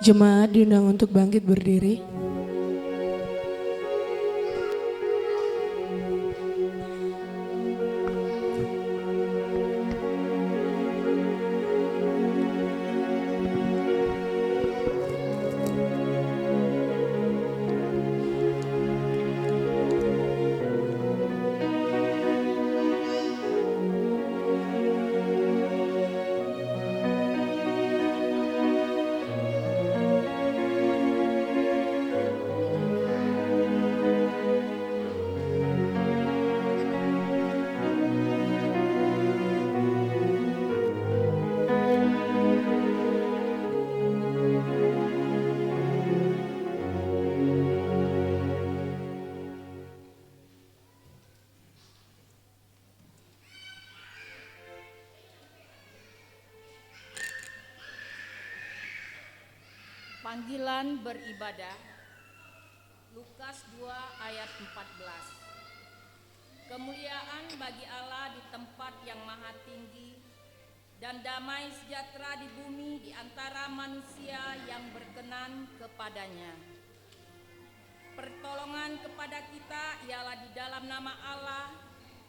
Jemaat diundang untuk bangkit berdiri. Panggilan beribadah, Lukas 2 ayat 14. Kemuliaan bagi Allah di tempat yang maha tinggi, dan damai sejahtera di bumi di antara manusia yang berkenan kepadanya. Pertolongan kepada kita ialah di dalam nama Allah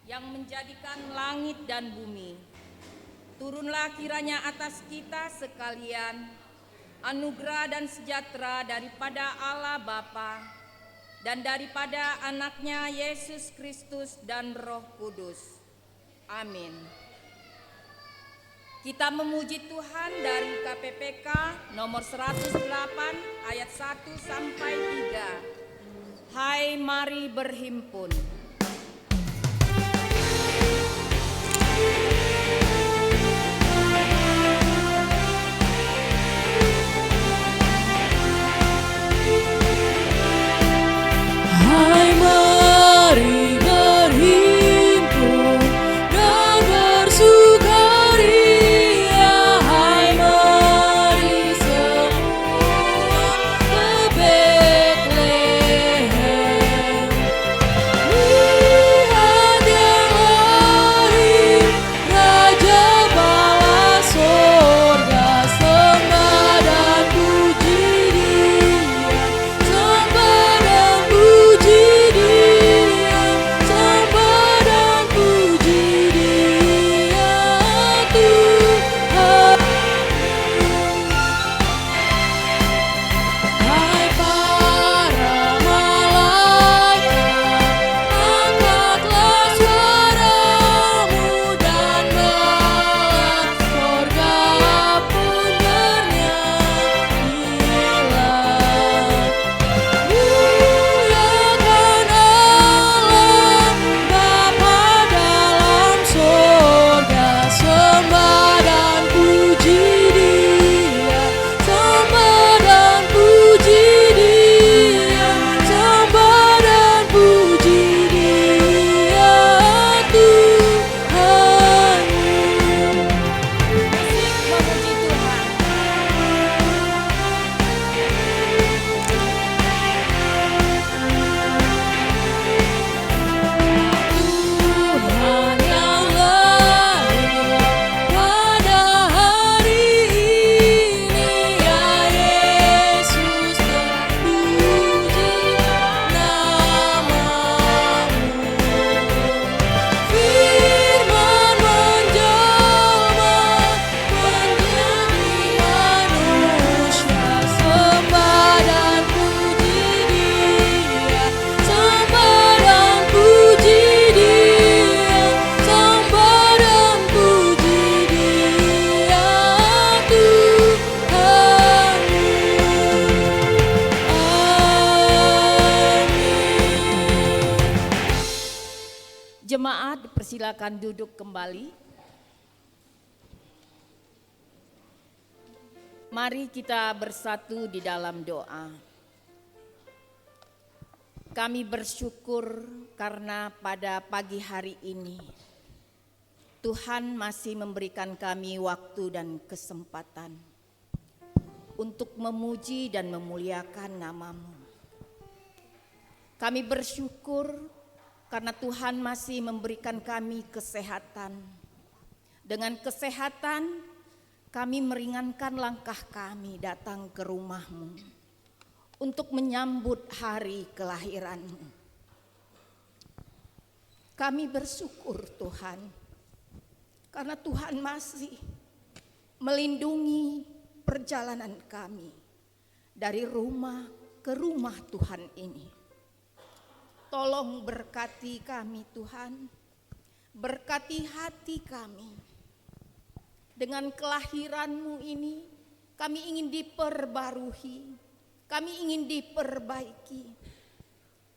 yang menjadikan langit dan bumi. Turunlah kiranya atas kita sekalian anugerah dan sejahtera daripada Allah Bapa dan daripada anaknya Yesus Kristus dan Roh Kudus. Amin. Kita memuji Tuhan dari KPPK nomor 108 ayat 1 sampai 3. Hai mari berhimpun. Hai mari berhimpun dan bersukaria. Hai mari semua ke Betlehem. Lihat yang lahir, Raja bala sorga, sembah dan puji Dia, sembah dan puji Dia, sembah dan puji Dia, Tuhan. Hai para malaikat, angkatlah suaramu dan bala sorga pun bernyanyilah. Muliakan Allah Bapa dalam sorga, sembah dan puji Dia, sembah dan puji Dia, sembah dan puji Dia, Tuhan. Memuji Tuhan. Tuhan yang lahir pada hari ini, ya Yesus, terpujilah namamu. Firman menjelma menjadi manusia, sembah dan puji Dia, sembah dan puji Dia, sembah dan puji Dia, Tuhan. Amin. Jemaat dipersilakan duduk kembali. Mari kita bersatu di dalam doa. Kami bersyukur karena pada pagi hari ini Tuhan masih memberikan kami waktu dan kesempatan untuk memuji dan memuliakan nama-Mu. Kami bersyukur karena Tuhan masih memberikan kami kesehatan. Dengan kesehatan kami meringankan langkah kami datang ke rumah-Mu untuk menyambut hari kelahiran-Mu. Kami bersyukur Tuhan, karena Tuhan masih melindungi perjalanan kami dari rumah ke rumah Tuhan ini. Tolong berkati kami Tuhan, berkati hati kami. Dengan kelahiran-Mu ini kami ingin diperbarui, kami ingin diperbaiki.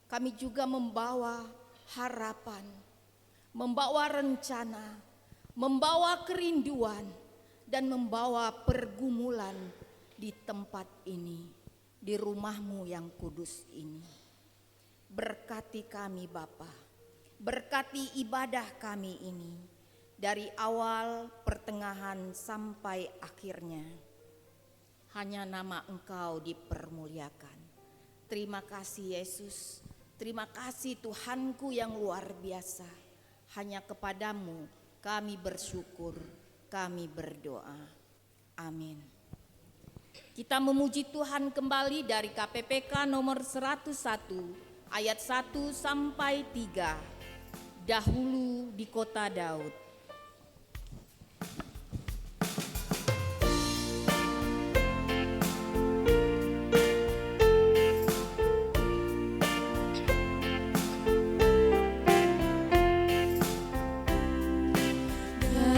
Kami juga membawa harapan, membawa rencana, membawa kerinduan, dan membawa pergumulan di tempat ini, di rumah-Mu yang kudus ini. Berkati kami Bapa, berkati ibadah kami ini, dari awal, pertengahan, sampai akhirnya. Hanya nama Engkau dipermuliakan. Terima kasih Yesus, terima kasih Tuhanku yang luar biasa. Hanya kepadamu kami bersyukur, kami berdoa. Amin. Kita memuji Tuhan kembali dari KPPK nomor 101 ayat 1 sampai 3. Dahulu di kota Daud.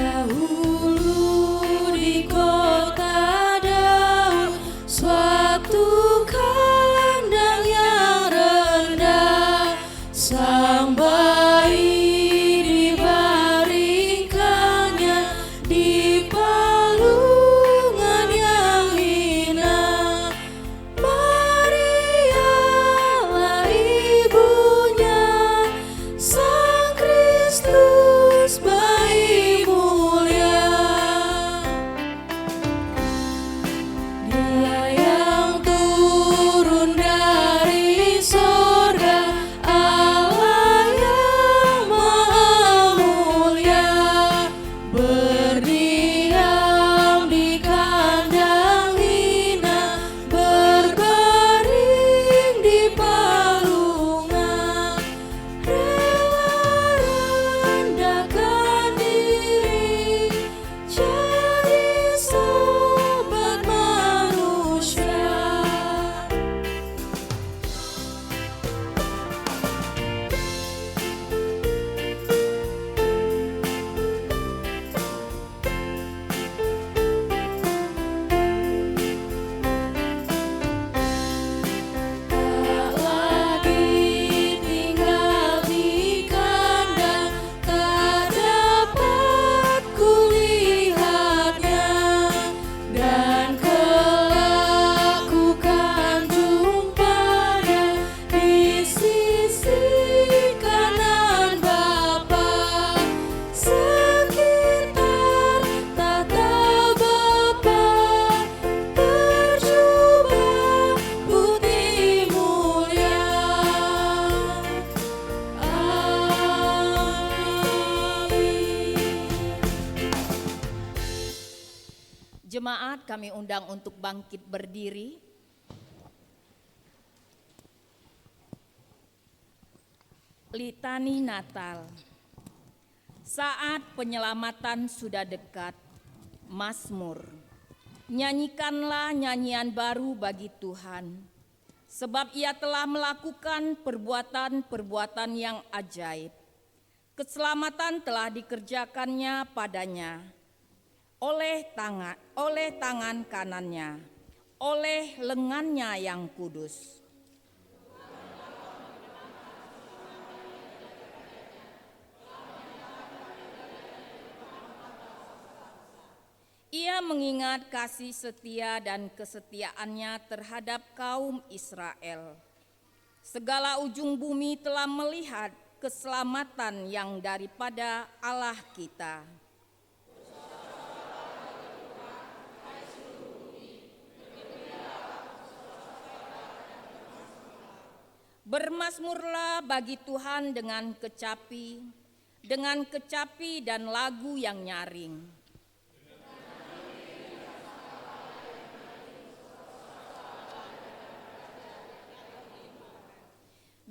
Dahulu di kota Daud, suatu kandang yang rendah, sang bayi dibaringkannya di palungan yang hina. Marialah ibunya, Sang Kristus bayi mulia. Dia yang turun dari sorga, Allah yang maha mulia, berdiam di kandang hina, berbaring di palungan, rela rendahkan diri, jadi sobat manusia. Tak lagi tinggal di kandang, tak dapat kulihatnya, dan kelak ku kan jumpanya di sisi kanan Bapa, sekitar tata Bapa, berjubah putih mulia. Amin. Jemaat kami undang untuk bangkit berdiri. Litani Natal. Saat penyelamatan sudah dekat. Mazmur. Nyanyikanlah nyanyian baru bagi Tuhan, sebab Ia telah melakukan perbuatan-perbuatan yang ajaib. Keselamatan telah dikerjakannya padanya, oleh tangan kanannya, oleh lengannya yang kudus. Ia mengingat kasih setia dan kesetiaannya terhadap kaum Israel. Segala ujung bumi telah melihat keselamatan yang daripada Allah kita. Bermazmurlah bagi Tuhan dengan kecapi dan lagu yang nyaring.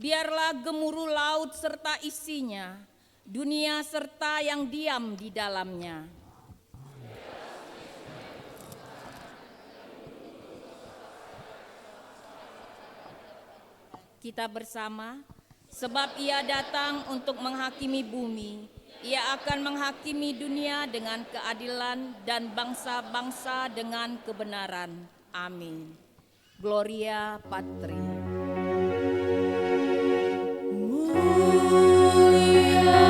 Biarlah gemuruh laut serta isinya, dunia serta yang diam di dalamnya. Kita bersama, sebab Ia datang untuk menghakimi bumi. Ia akan menghakimi dunia dengan keadilan dan bangsa-bangsa dengan kebenaran. Amin. Gloria Patri. Mulia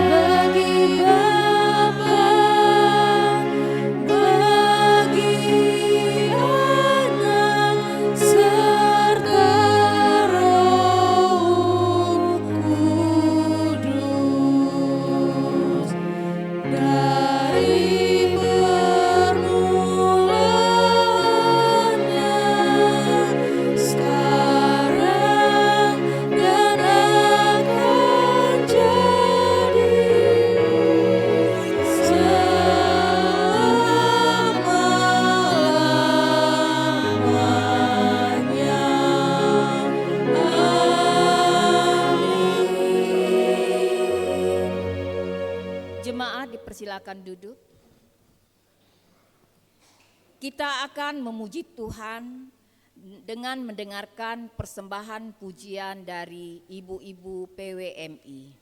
bagi Bapa, bagi Anak, serta Roh Kudus, dari permulaannya, sekarang dan akan jadi selama-lamanya. Amin. Jemaat dipersilakan duduk. Kita akan memuji Tuhan dengan mendengarkan persembahan pujian dari ibu-ibu PWMI.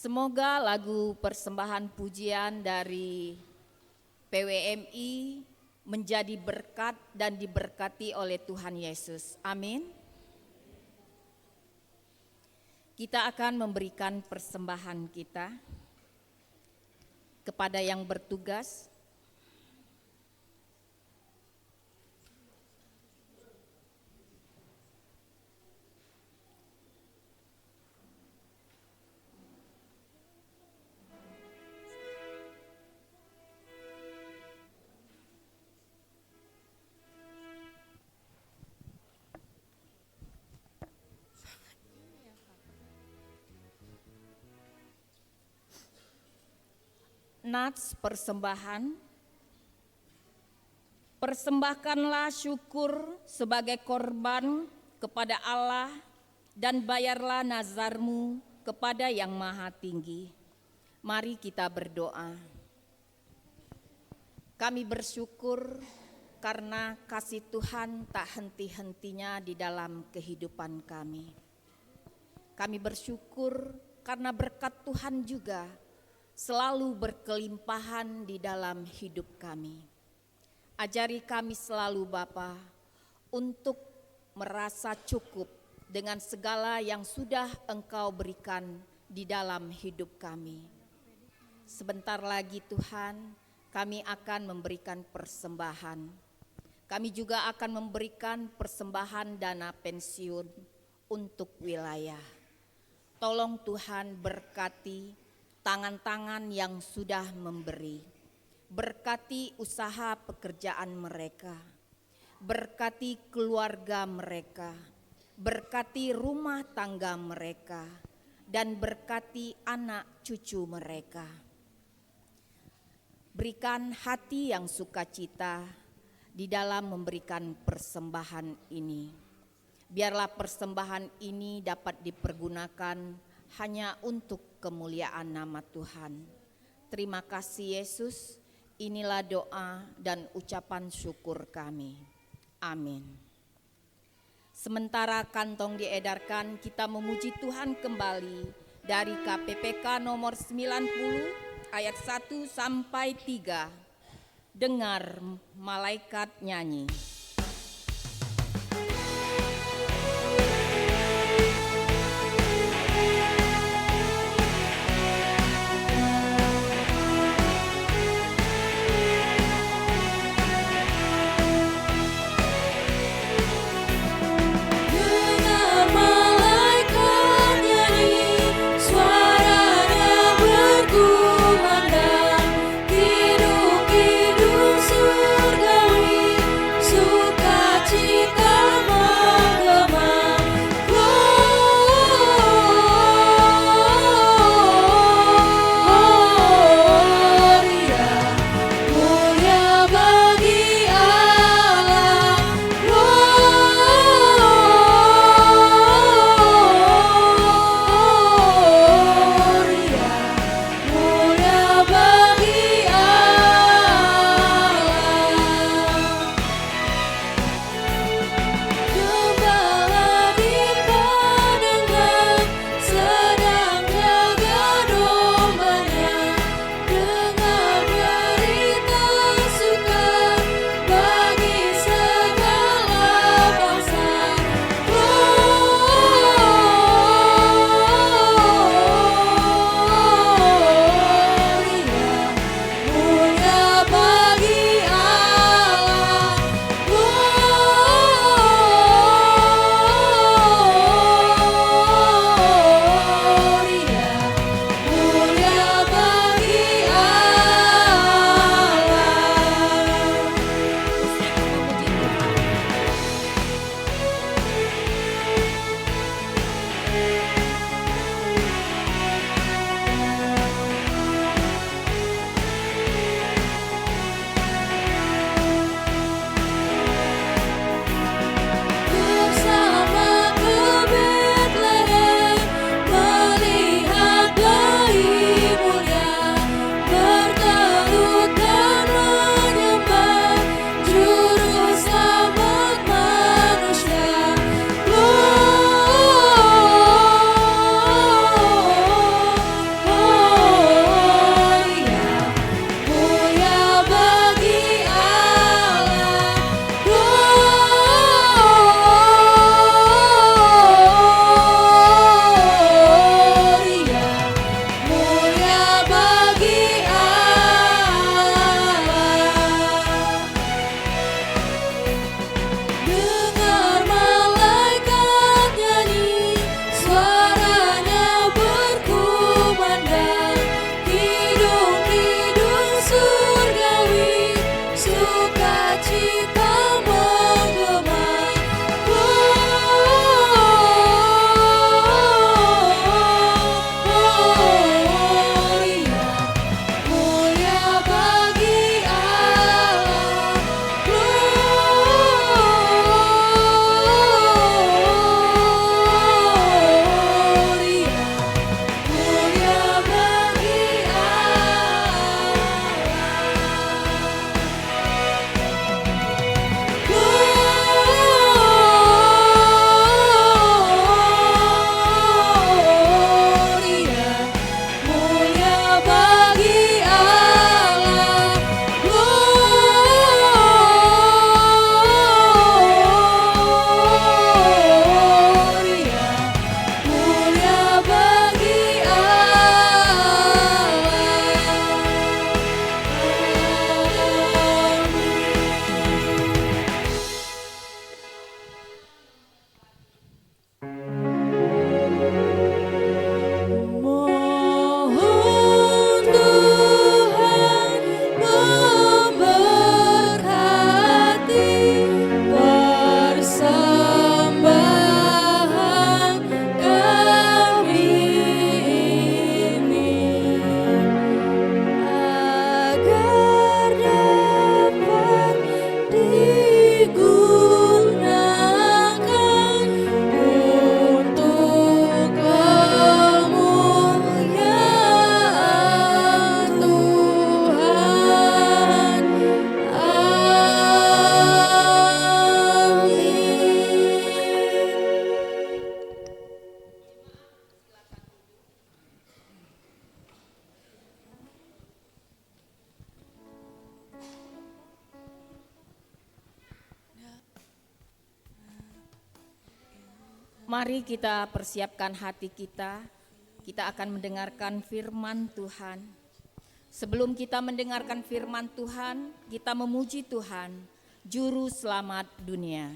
Semoga lagu persembahan pujian dari PWMI menjadi berkat dan diberkati oleh Tuhan Yesus. Amin. Kita akan memberikan persembahan kita kepada yang bertugas. Nats persembahan. Persembahkanlah syukur sebagai korban kepada Allah dan bayarlah nazarmu kepada Yang Maha Tinggi. Mari kita berdoa. Kami bersyukur karena kasih Tuhan tak henti-hentinya di dalam kehidupan kami. Kami bersyukur karena berkat Tuhan juga selalu berkelimpahan di dalam hidup kami. Ajari kami selalu Bapa untuk merasa cukup dengan segala yang sudah Engkau berikan di dalam hidup kami. Sebentar lagi Tuhan, kami akan memberikan persembahan. Kami juga akan memberikan persembahan dana pensiun untuk wilayah. Tolong Tuhan berkati tangan-tangan yang sudah memberi, berkati usaha pekerjaan mereka, berkati keluarga mereka, berkati rumah tangga mereka, dan berkati anak cucu mereka. Berikan hati yang sukacita di dalam memberikan persembahan ini. Biarlah persembahan ini dapat dipergunakan hanya untuk kemuliaan nama Tuhan. Terima kasih Yesus, inilah doa dan ucapan syukur kami. Amin. Sementara kantong diedarkan, kita memuji Tuhan kembali dari KPPK nomor 90 ayat 1 sampai 3. Dengar malaikat nyanyi. Surgawi, Mari kita persiapkan hati kita. Kita akan mendengarkan firman Tuhan. Sebelum kita mendengarkan firman Tuhan, kita memuji Tuhan, Juru Selamat dunia.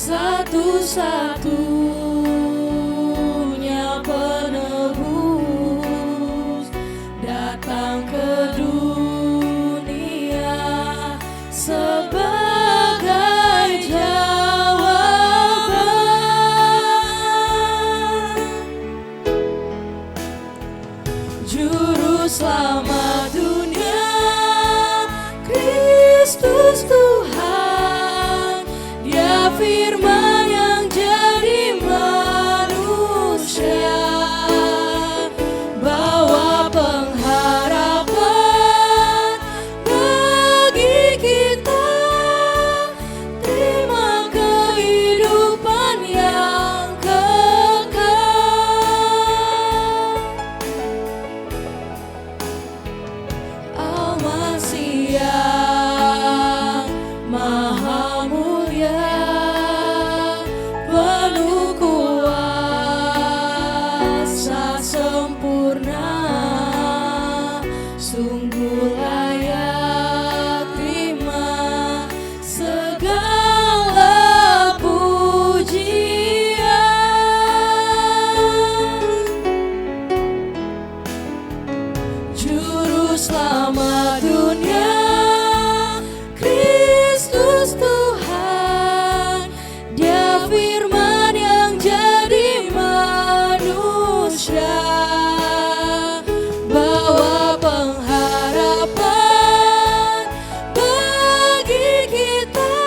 Satu-satunya penebus datang ke dunia sebagai jawaban. Juru Selamat dunia, Kristus Tuhan, Dia firman yang jadi manusia, bawa pengharapan bagi kita, terima kehidupan yang kekal. Al-Masih yang Maha Mulia, penuh kuasa sempurna, sungguh layak terima segala pujian. Juru Selamat dunia, Kristus Tuhan, Dia firman yang jadi manusia, bawa pengharapan bagi kita,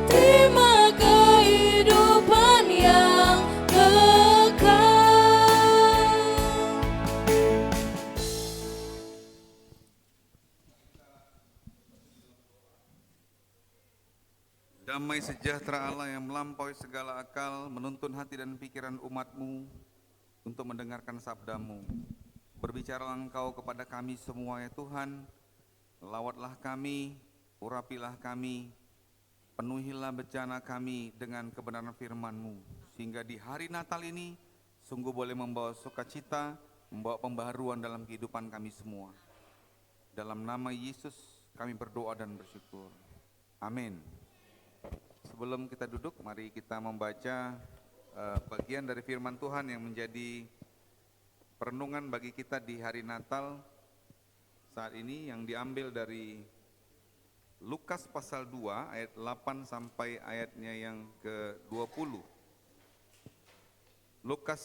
terima kehidupan yang kekal. Damai sejahtera Allah yang melampaui segala akal menuntun hati dan pikiran umat-Mu untuk mendengarkan sabda-Mu. Berbicaralah Engkau kepada kami semua ya Tuhan, lawatlah kami, urapilah kami, penuhilah bejana kami dengan kebenaran firman-Mu, sehingga di hari Natal ini sungguh boleh membawa sukacita, membawa pembaharuan dalam kehidupan kami semua. Dalam nama Yesus kami berdoa dan bersyukur. Amin. Sebelum kita duduk, mari kita membaca bagian dari firman Tuhan yang menjadi perenungan bagi kita di hari Natal saat ini, yang diambil dari Lukas pasal 2 ayat 8 sampai ayatnya yang ke-20. Lukas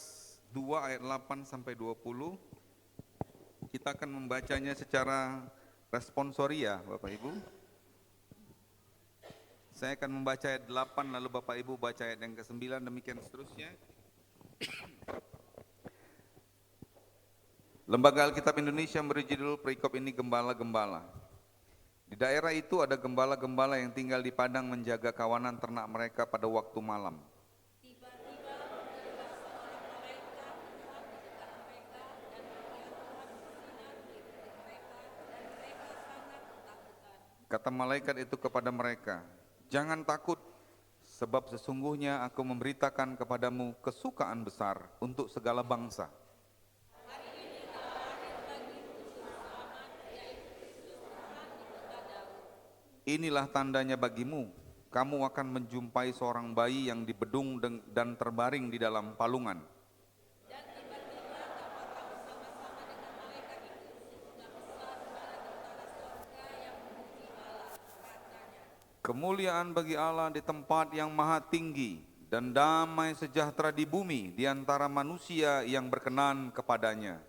2 ayat 8 sampai 20. Kita akan membacanya secara responsoria, Bapak Ibu. Saya akan membaca ayat 8, lalu Bapak Ibu baca ayat yang ke-9, demikian seterusnya. Lembaga Alkitab Indonesia memberi judul perikop ini Gembala-Gembala. Di daerah itu ada gembala-gembala yang tinggal di padang menjaga kawanan ternak mereka pada waktu malam. Tiba-tiba bergegas seorang malaikat Tuhan di dekat mereka, dan firman Tuhan bersinar meliputi mereka, dan mereka sangat ketakutan. Kata malaikat itu kepada mereka, "Jangan takut, sebab sesungguhnya aku memberitakan kepadamu kesukaan besar untuk segala bangsa. Hari ini telah lahir bagimu juru selamat, yaitu Kristus Tuhan di kota Daud. Inilah tandanya bagimu, kamu akan menjumpai seorang bayi yang dibedung dan terbaring di dalam palungan." Dan tiba-tiba tampak bersama-sama dengan malaikat kemuliaan bagi Allah di tempat yang maha tinggi, dan damai sejahtera di bumi di antara manusia yang berkenan kepadanya.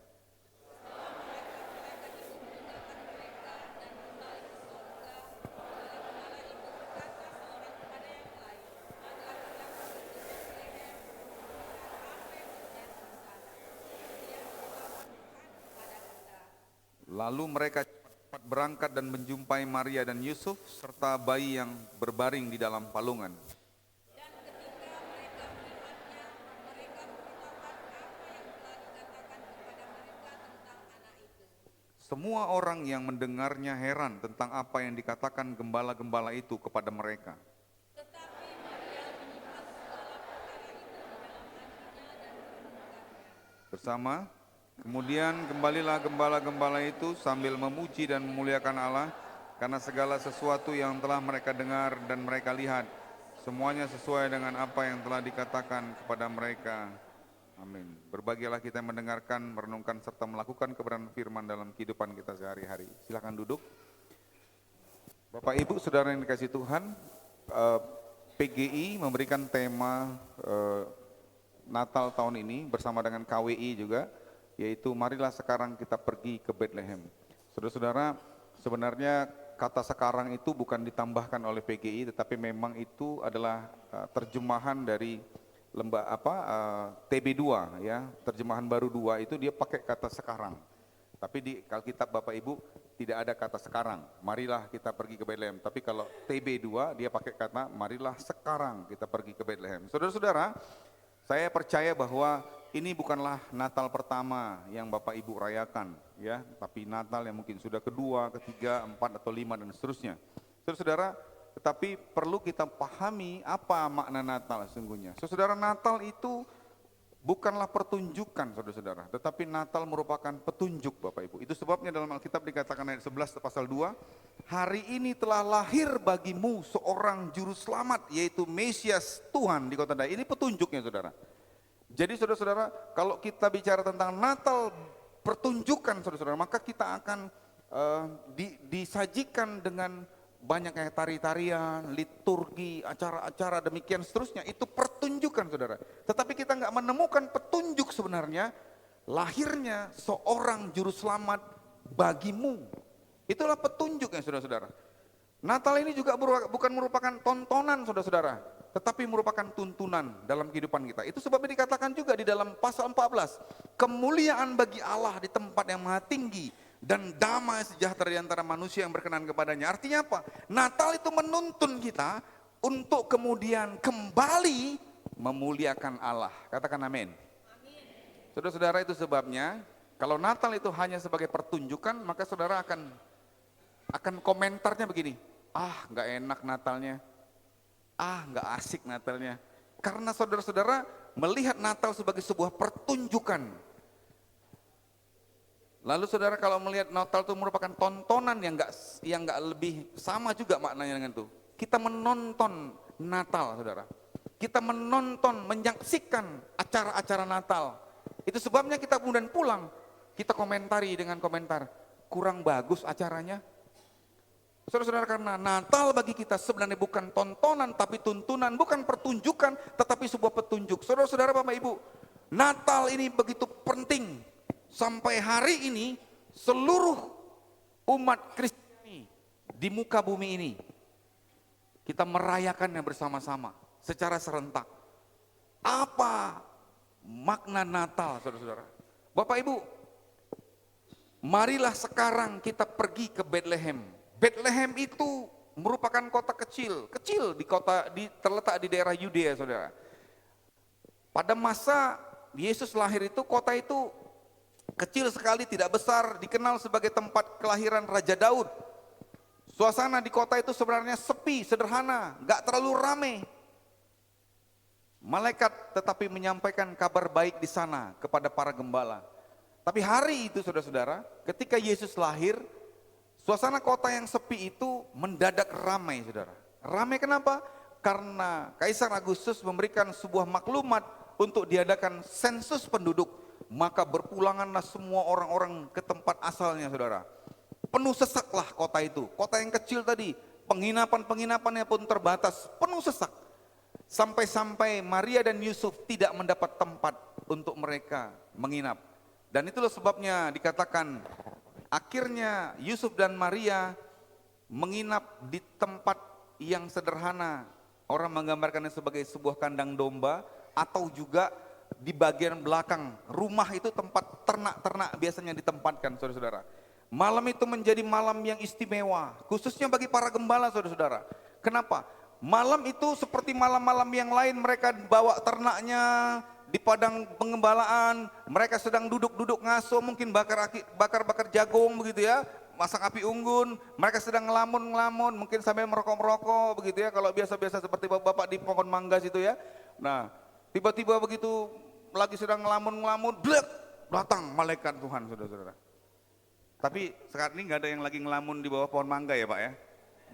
Lalu mereka cepat berangkat dan menjumpai Maria dan Yusuf serta bayi yang berbaring di dalam palungan. Semua orang yang mendengarnya heran tentang apa yang dikatakan gembala-gembala itu kepada mereka. Bersama, kemudian kembalilah gembala-gembala itu sambil memuji dan memuliakan Allah karena segala sesuatu yang telah mereka dengar dan mereka lihat, semuanya sesuai dengan apa yang telah dikatakan kepada mereka. Amin. Berbahagialah kita yang mendengarkan, merenungkan, serta melakukan kebenaran firman dalam kehidupan kita sehari-hari. Silakan duduk. Bapak, Ibu, Saudara yang dikasihi Tuhan, PGI memberikan tema Natal tahun ini bersama dengan KWI juga, yaitu marilah sekarang kita pergi ke Bethlehem. Saudara-saudara, sebenarnya kata sekarang itu bukan ditambahkan oleh PGI, tetapi memang itu adalah terjemahan dari TB2 ya, terjemahan baru 2 itu dia pakai kata sekarang. Tapi di Alkitab Bapak Ibu tidak ada kata sekarang, marilah kita pergi ke Bethlehem. Tapi kalau TB2 dia pakai kata marilah sekarang kita pergi ke Bethlehem. Saudara-saudara, saya percaya bahwa ini bukanlah Natal pertama yang Bapak Ibu rayakan ya, tapi Natal yang mungkin sudah kedua, ketiga, 4 atau 5 dan seterusnya. Saudara-saudara, tetapi perlu kita pahami apa makna Natal sesungguhnya. Saudara, Natal itu bukanlah pertunjukan saudara-saudara, tetapi Natal merupakan petunjuk Bapak Ibu. Itu sebabnya dalam Alkitab dikatakan ayat 11 pasal 2, hari ini telah lahir bagimu seorang juru selamat, yaitu Mesias Tuhan di kota Daud. Ini petunjuknya saudara. Jadi saudara-saudara, kalau kita bicara tentang Natal pertunjukan saudara-saudara, maka kita akan disajikan dengan banyak kayak tari-tarian, liturgi, acara-acara demikian seterusnya, itu pertunjukan saudara. Tetapi kita nggak menemukan petunjuk sebenarnya lahirnya seorang juru selamat bagimu. Itulah petunjuknya saudara-saudara. Natal ini juga bukan merupakan tontonan saudara-saudara, tetapi merupakan tuntunan dalam kehidupan kita. Itu sebabnya dikatakan juga di dalam pasal 14, kemuliaan bagi Allah di tempat yang maha tinggi, dan damai sejahtera di antara manusia yang berkenan kepadanya. Artinya apa? Natal itu menuntun kita untuk kemudian kembali memuliakan Allah. Katakan amin. Saudara-saudara, itu sebabnya kalau Natal itu hanya sebagai pertunjukan, maka saudara akan komentarnya begini, nggak enak Natalnya, nggak asik Natalnya. Karena saudara-saudara melihat Natal sebagai sebuah pertunjukan. Lalu saudara kalau melihat Natal itu merupakan tontonan yang nggak lebih, sama juga maknanya dengan itu. Kita menonton Natal saudara. Kita menonton, menyaksikan acara-acara Natal. Itu sebabnya kita kemudian pulang, kita komentari dengan komentar, kurang bagus acaranya. Saudara-saudara, karena Natal bagi kita sebenarnya bukan tontonan tapi tuntunan, bukan pertunjukan tetapi sebuah petunjuk. Saudara-saudara, Bapak Ibu, Natal ini begitu penting. Sampai hari ini seluruh umat Kristiani di muka bumi ini kita merayakannya bersama-sama secara serentak. Apa makna Natal saudara-saudara? Bapak Ibu, marilah sekarang kita pergi ke Bethlehem. Bethlehem itu merupakan kota kecil terletak di daerah Yudea saudara. Pada masa Yesus lahir itu kota itu kecil sekali, tidak besar, dikenal sebagai tempat kelahiran Raja Daud. Suasana di kota itu sebenarnya sepi, sederhana, gak terlalu ramai. Malaikat tetapi menyampaikan kabar baik di sana kepada para gembala. Tapi hari itu saudara-saudara, ketika Yesus lahir, suasana kota yang sepi itu mendadak ramai saudara. Ramai kenapa? Karena Kaisar Agustus memberikan sebuah maklumat untuk diadakan sensus penduduk. Maka berpulanganlah semua orang-orang ke tempat asalnya saudara. Penuh sesaklah kota itu. Kota yang kecil tadi penginapan-penginapannya pun terbatas, penuh sesak. Sampai-sampai Maria dan Yusuf tidak mendapat tempat untuk mereka menginap. Dan itulah sebabnya dikatakan akhirnya Yusuf dan Maria menginap di tempat yang sederhana. Orang menggambarkannya sebagai sebuah kandang domba atau juga di bagian belakang rumah itu tempat ternak-ternak biasanya ditempatkan, saudara-saudara. Malam itu menjadi malam yang istimewa, khususnya bagi para gembala, saudara-saudara. Kenapa? Malam itu seperti malam-malam yang lain, mereka bawa ternaknya di padang pengembalaan, mereka sedang duduk-duduk ngaso, mungkin bakar-bakar jagung begitu ya, masak api unggun, mereka sedang ngelamun-ngelamun, mungkin sambil merokok-merokok begitu ya, kalau biasa-biasa seperti bapak-bapak di pohon mangga situ ya. Nah, tiba-tiba begitu lagi sedang ngelamun-ngelamun, blek, datang malaikat Tuhan, saudara-saudara. Tapi sekarang ini nggak ada yang lagi ngelamun di bawah pohon mangga ya Pak ya?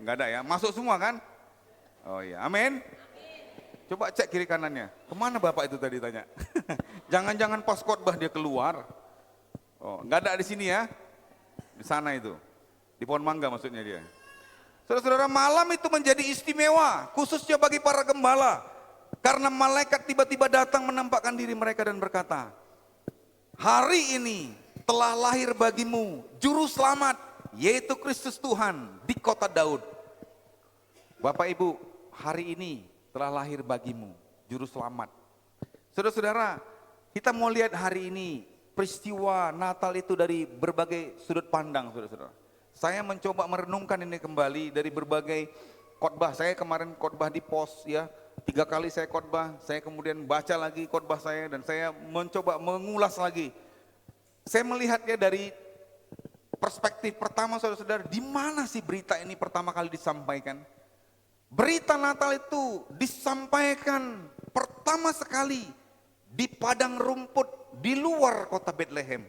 Nggak ada ya, masuk semua kan? Oh iya, amin. Coba cek kiri kanannya, kemana Bapak itu tadi tanya? Jangan-jangan pas khotbah dia keluar. Oh, nggak ada di sini ya? Di sana itu, di pohon mangga maksudnya dia. Saudara-saudara, malam itu menjadi istimewa, khususnya bagi para gembala. Karena malaikat tiba-tiba datang menampakkan diri mereka dan berkata, hari ini telah lahir bagimu juru selamat, yaitu Kristus Tuhan di kota Daud. Bapak Ibu, hari ini telah lahir bagimu juru selamat. Saudara-saudara, kita mau lihat hari ini peristiwa Natal itu dari berbagai sudut pandang, saudara-saudara. Saya mencoba merenungkan ini kembali dari berbagai khotbah. Saya kemarin khotbah di pos ya, 3 kali saya khotbah, saya kemudian baca lagi khotbah saya dan saya mencoba mengulas lagi. Saya melihatnya dari perspektif pertama, saudara-saudara, di mana sih berita ini pertama kali disampaikan? Berita Natal itu disampaikan pertama sekali di padang rumput di luar kota Bethlehem.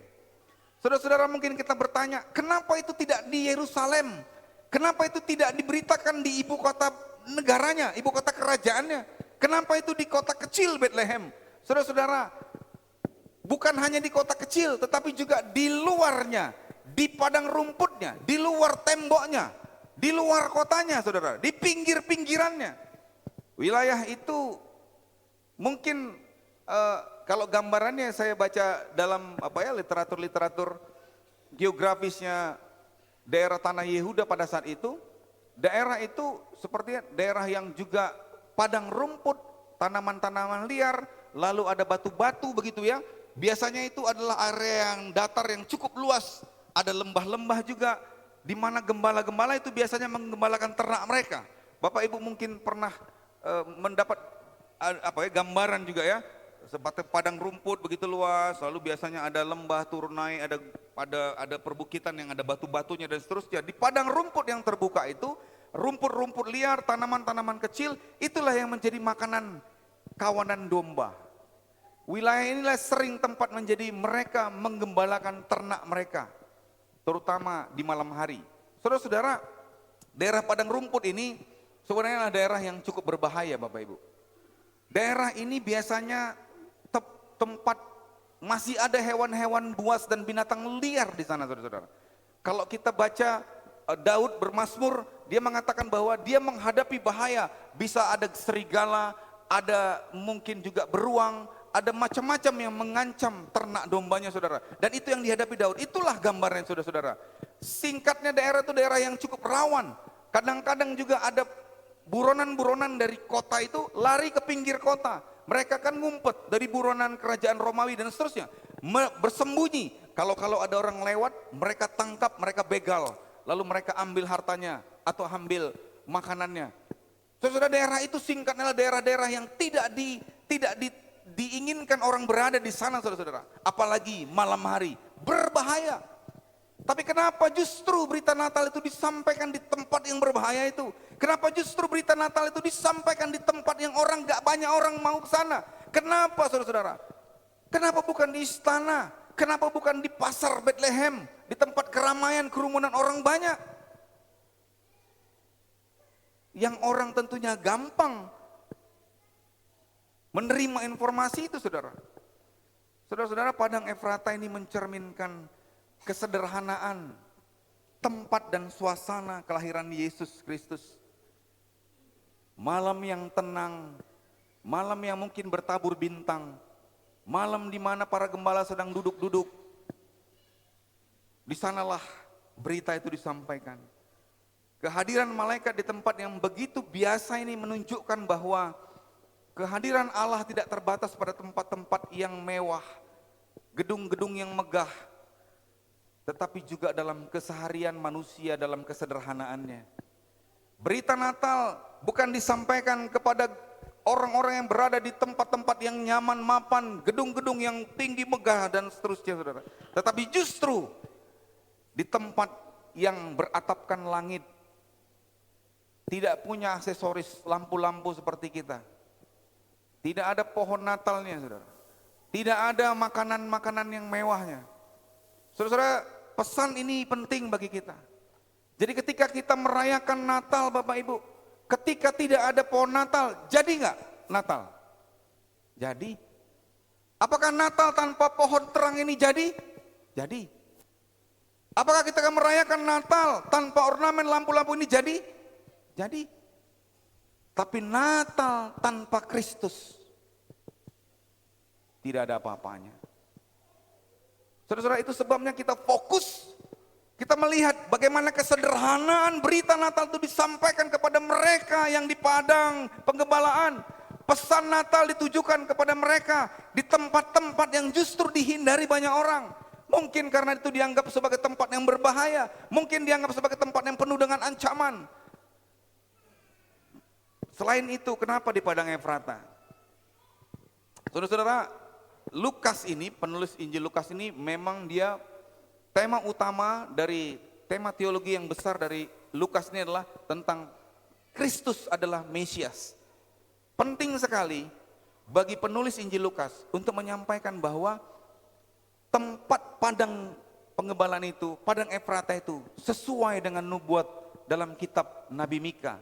Saudara-saudara, mungkin kita bertanya, kenapa itu tidak di Yerusalem? Kenapa itu tidak diberitakan di ibu kota negaranya, ibu kota kerajaannya? Kenapa itu di kota kecil Bethlehem? Saudara-saudara, bukan hanya di kota kecil, tetapi juga di luarnya, di padang rumputnya, di luar temboknya, di luar kotanya, saudara, di pinggir-pinggirannya. Wilayah itu mungkin kalau gambarannya saya baca dalam literatur geografisnya daerah tanah Yehuda pada saat itu, daerah itu seperti daerah yang juga padang rumput, tanaman-tanaman liar, lalu ada batu-batu begitu ya. Biasanya itu adalah area yang datar yang cukup luas, ada lembah-lembah juga, di mana gembala-gembala itu biasanya menggembalakan ternak mereka. Bapak Ibu mungkin pernah mendapat gambaran juga ya, seperti padang rumput begitu luas, lalu biasanya ada lembah turun naik, ada perbukitan yang ada batu-batunya dan seterusnya. Di padang rumput yang terbuka itu, rumput-rumput liar, tanaman-tanaman kecil, itulah yang menjadi makanan kawanan domba. Wilayah inilah sering tempat menjadi mereka menggembalakan ternak mereka, terutama di malam hari. Saudara-saudara, daerah padang rumput ini sebenarnya adalah daerah yang cukup berbahaya Bapak Ibu. Daerah ini biasanya tempat masih ada hewan-hewan buas dan binatang liar di sana, saudara-saudara. Kalau kita baca Daud bermazmur, dia mengatakan bahwa dia menghadapi bahaya, bisa ada serigala, ada mungkin juga beruang, ada macam-macam yang mengancam ternak dombanya, saudara. Dan itu yang dihadapi Daud, itulah gambarnya, saudara-saudara. Singkatnya, daerah itu daerah yang cukup rawan. Kadang-kadang juga ada buronan-buronan dari kota itu lari ke pinggir kota. Mereka kan ngumpet dari buronan kerajaan Romawi dan seterusnya. Bersembunyi. Kalau ada orang lewat, mereka tangkap, mereka begal. Lalu mereka ambil hartanya atau ambil makanannya. Saudara, daerah itu singkatnya adalah daerah-daerah yang tidak diinginkan orang berada di sana, saudara-saudara. Apalagi malam hari, berbahaya. Tapi kenapa justru berita Natal itu disampaikan di tempat yang berbahaya itu? Kenapa justru berita Natal itu disampaikan di tempat yang gak banyak orang mau ke sana? Kenapa, saudara-saudara? Kenapa bukan di istana? Kenapa bukan di pasar Bethlehem? Di tempat keramaian, kerumunan orang banyak? Yang orang tentunya gampang menerima informasi itu, saudara. Saudara-saudara, padang Efrata ini mencerminkan kesederhanaan tempat dan suasana kelahiran Yesus Kristus. Malam yang tenang, malam yang mungkin bertabur bintang, malam di mana para gembala sedang duduk-duduk. Di sanalah berita itu disampaikan. Kehadiran malaikat di tempat yang begitu biasa ini menunjukkan bahwa kehadiran Allah tidak terbatas pada tempat-tempat yang mewah, gedung-gedung yang megah, tetapi juga dalam keseharian manusia dalam kesederhanaannya. Berita Natal bukan disampaikan kepada orang-orang yang berada di tempat-tempat yang nyaman, mapan, gedung-gedung yang tinggi, megah, dan seterusnya, saudara. Tetapi justru di tempat yang beratapkan langit, tidak punya aksesoris lampu-lampu seperti kita, tidak ada pohon Natalnya, saudara, tidak ada makanan-makanan yang mewahnya. Saudara, pesan ini penting bagi kita. Jadi ketika kita merayakan Natal, Bapak Ibu, ketika tidak ada pohon Natal, jadi nggak Natal? Jadi. Apakah Natal tanpa pohon terang ini jadi? Jadi. Apakah kita akan merayakan Natal tanpa ornamen lampu-lampu ini jadi? Jadi. Tapi Natal tanpa Kristus tidak ada apa-apanya. Saudara-saudara, itu sebabnya kita fokus. Kita melihat bagaimana kesederhanaan berita Natal itu disampaikan kepada mereka yang di padang penggembalaan. Pesan Natal ditujukan kepada mereka di tempat-tempat yang justru dihindari banyak orang. Mungkin karena itu dianggap sebagai tempat yang berbahaya. Mungkin dianggap sebagai tempat yang penuh dengan ancaman. Selain itu, kenapa di padang Efrata? Saudara-saudara, Lukas ini, penulis Injil Lukas ini memang dia tema utama dari tema teologi yang besar dari Lukas ini adalah tentang Kristus adalah Mesias. Penting sekali bagi penulis Injil Lukas untuk menyampaikan bahwa tempat padang penggembalaan itu, padang Efrata itu sesuai dengan nubuat dalam kitab Nabi Mika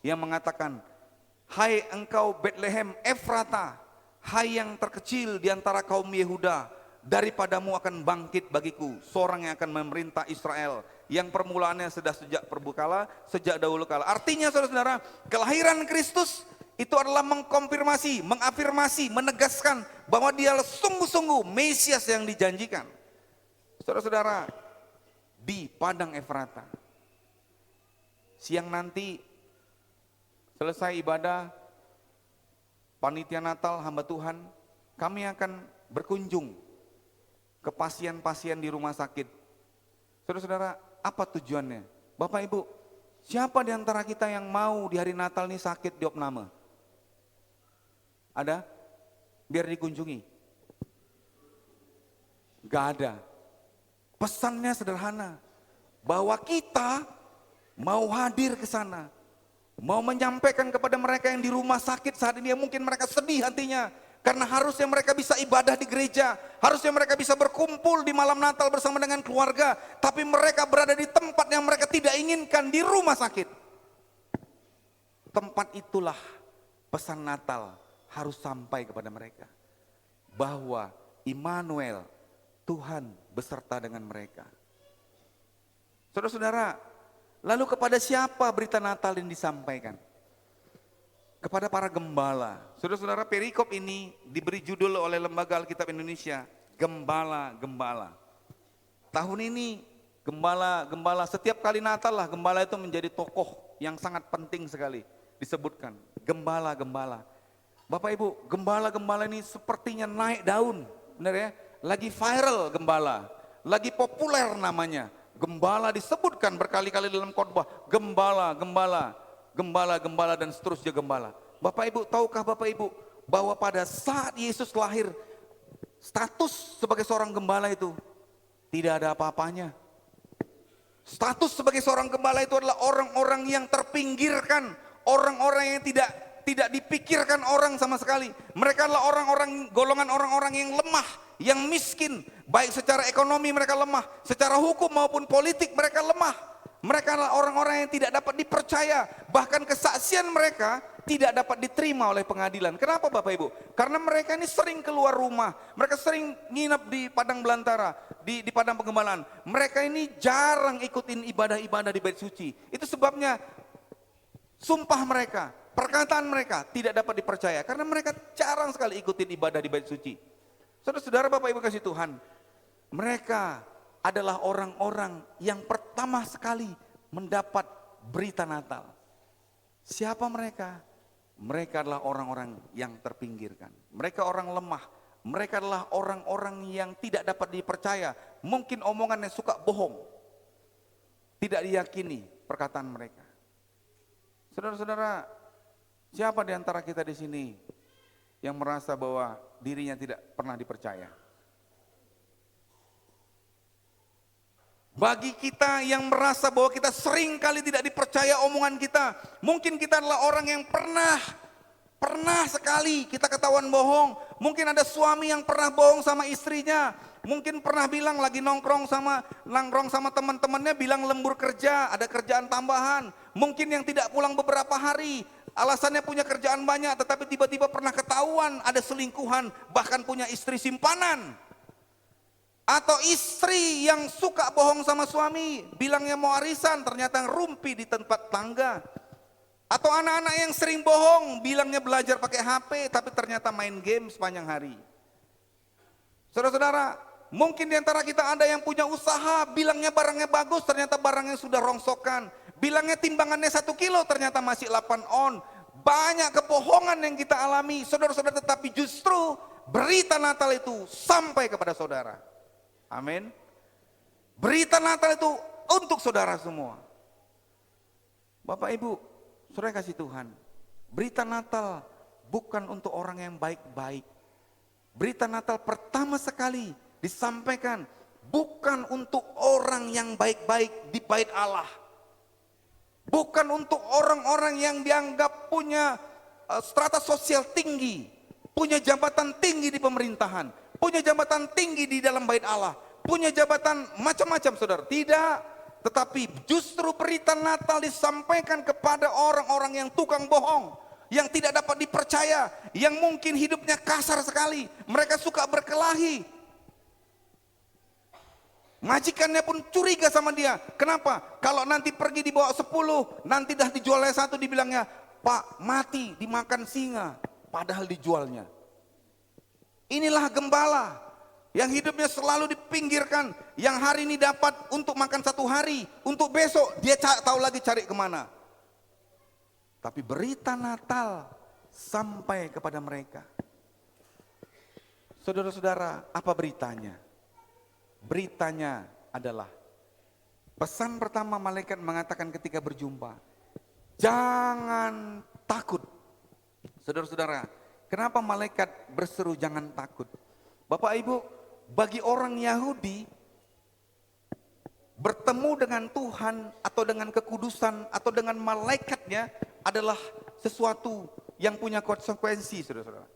yang mengatakan, "Hai engkau Betlehem Efrata, hai yang terkecil di antara kaum Yehuda, daripadamu akan bangkit bagiku seorang yang akan memerintah Israel, yang permulaannya sudah sejak perbukala, sejak dahulu kala." Artinya saudara-saudara, kelahiran Kristus itu adalah mengkonfirmasi, mengafirmasi, menegaskan bahwa dia sungguh-sungguh Mesias yang dijanjikan. Saudara-saudara, di padang Efrata, siang nanti selesai ibadah panitia Natal hamba Tuhan, kami akan berkunjung ke pasien-pasien di rumah sakit. Saudara-saudara, apa tujuannya? Bapak Ibu, siapa di antara kita yang mau di hari Natal ini sakit di opname? Ada? Biar dikunjungi. Gak ada. Pesannya sederhana, bahwa kita mau hadir ke sana, mau menyampaikan kepada mereka yang di rumah sakit saat ini, yang mungkin mereka sedih hatinya, karena harusnya mereka bisa ibadah di gereja, harusnya mereka bisa berkumpul di malam Natal bersama dengan keluarga, tapi mereka berada di tempat yang mereka tidak inginkan, di rumah sakit. Tempat itulah pesan Natal harus sampai kepada mereka, bahwa Immanuel, Tuhan beserta dengan mereka. Saudara-saudara, lalu kepada siapa berita Natal yang disampaikan? Kepada para gembala. Saudara-saudara, perikop ini diberi judul oleh Lembaga Alkitab Indonesia, Gembala-Gembala. Tahun ini gembala-gembala, setiap kali Natal lah gembala itu menjadi tokoh yang sangat penting sekali disebutkan. Gembala-gembala. Bapak Ibu, gembala-gembala ini sepertinya naik daun, benar ya? Lagi viral gembala, lagi populer namanya. Gembala disebutkan berkali-kali dalam khotbah, gembala, gembala, gembala, gembala, dan seterusnya gembala. Bapak Ibu, tahukah Bapak Ibu bahwa pada saat Yesus lahir, status sebagai seorang gembala itu tidak ada apa-apanya. Status sebagai seorang gembala itu adalah orang-orang yang terpinggirkan, orang-orang yang tidak dipikirkan orang sama sekali. Mereka adalah orang-orang, golongan orang-orang yang lemah, yang miskin, baik secara ekonomi mereka lemah, secara hukum maupun politik mereka lemah. Mereka adalah orang-orang yang tidak dapat dipercaya. Bahkan kesaksian mereka tidak dapat diterima oleh pengadilan. Kenapa Bapak Ibu? Karena mereka ini sering keluar rumah, mereka sering nginep di padang belantara, di padang penggembalaan. Mereka ini jarang ikutin ibadah-ibadah di bait suci. Itu sebabnya sumpah mereka, perkataan mereka tidak dapat dipercaya karena mereka jarang sekali ikutin ibadah di bait suci. Saudara-saudara, Bapak Ibu kasih Tuhan, mereka adalah orang-orang yang pertama sekali mendapat berita Natal. Siapa mereka? Mereka adalah orang-orang yang terpinggirkan. Mereka orang lemah. Mereka adalah orang-orang yang tidak dapat dipercaya. Mungkin omongannya suka bohong. Tidak diyakini perkataan mereka. Saudara-saudara, siapa di antara kita di sini yang merasa bahwa dirinya tidak pernah dipercaya? Bagi kita yang merasa bahwa kita sering kali tidak dipercaya omongan kita, mungkin kita adalah orang yang pernah sekali kita ketahuan bohong. Mungkin ada suami yang pernah bohong sama istrinya, mungkin pernah bilang lagi nongkrong sama teman-temannya, bilang lembur kerja, ada kerjaan tambahan. Mungkin yang tidak pulang beberapa hari, alasannya punya kerjaan banyak, tetapi tiba-tiba pernah ketahuan ada selingkuhan, bahkan punya istri simpanan. Atau istri yang suka bohong sama suami, bilangnya mau arisan, ternyata rumpi di tempat tangga. Atau anak-anak yang sering bohong, bilangnya belajar pakai HP, tapi ternyata main game sepanjang hari. Saudara-saudara, mungkin di antara kita ada yang punya usaha, bilangnya barangnya bagus, ternyata barangnya sudah rongsokan. Bilangnya timbangannya 1 kilo, ternyata masih 8 on. Banyak kebohongan yang kita alami, saudara-saudara, tetapi justru berita Natal itu sampai kepada saudara. Amin. Berita Natal itu untuk saudara semua. Bapak Ibu, saudara kasih Tuhan, berita Natal bukan untuk orang yang baik-baik. Berita Natal pertama sekali disampaikan bukan untuk orang yang baik-baik di bait Allah. Bukan untuk orang-orang yang dianggap punya strata sosial tinggi, punya jabatan tinggi di pemerintahan, punya jabatan tinggi di dalam bait Allah, punya jabatan macam-macam, saudara. Tidak, tetapi justru berita Natal disampaikan kepada orang-orang yang tukang bohong, yang tidak dapat dipercaya, yang mungkin hidupnya kasar sekali. Mereka suka berkelahi. Majikannya pun curiga sama dia. Kenapa? Kalau nanti pergi dibawa 10, nanti dah dijualnya 1, dibilangnya, Pak, mati dimakan singa, padahal dijualnya. Inilah gembala yang hidupnya selalu dipinggirkan, yang hari ini dapat untuk makan 1 hari, untuk besok dia tahu lagi cari kemana. Tapi berita Natal sampai kepada mereka. Saudara-saudara, apa beritanya? Beritanya adalah pesan pertama malaikat mengatakan ketika berjumpa, jangan takut. Saudara-saudara, kenapa malaikat berseru jangan takut? Bapak Ibu, bagi orang Yahudi, bertemu dengan Tuhan atau dengan kekudusan atau dengan malaikatnya adalah sesuatu yang punya konsekuensi, saudara-saudara.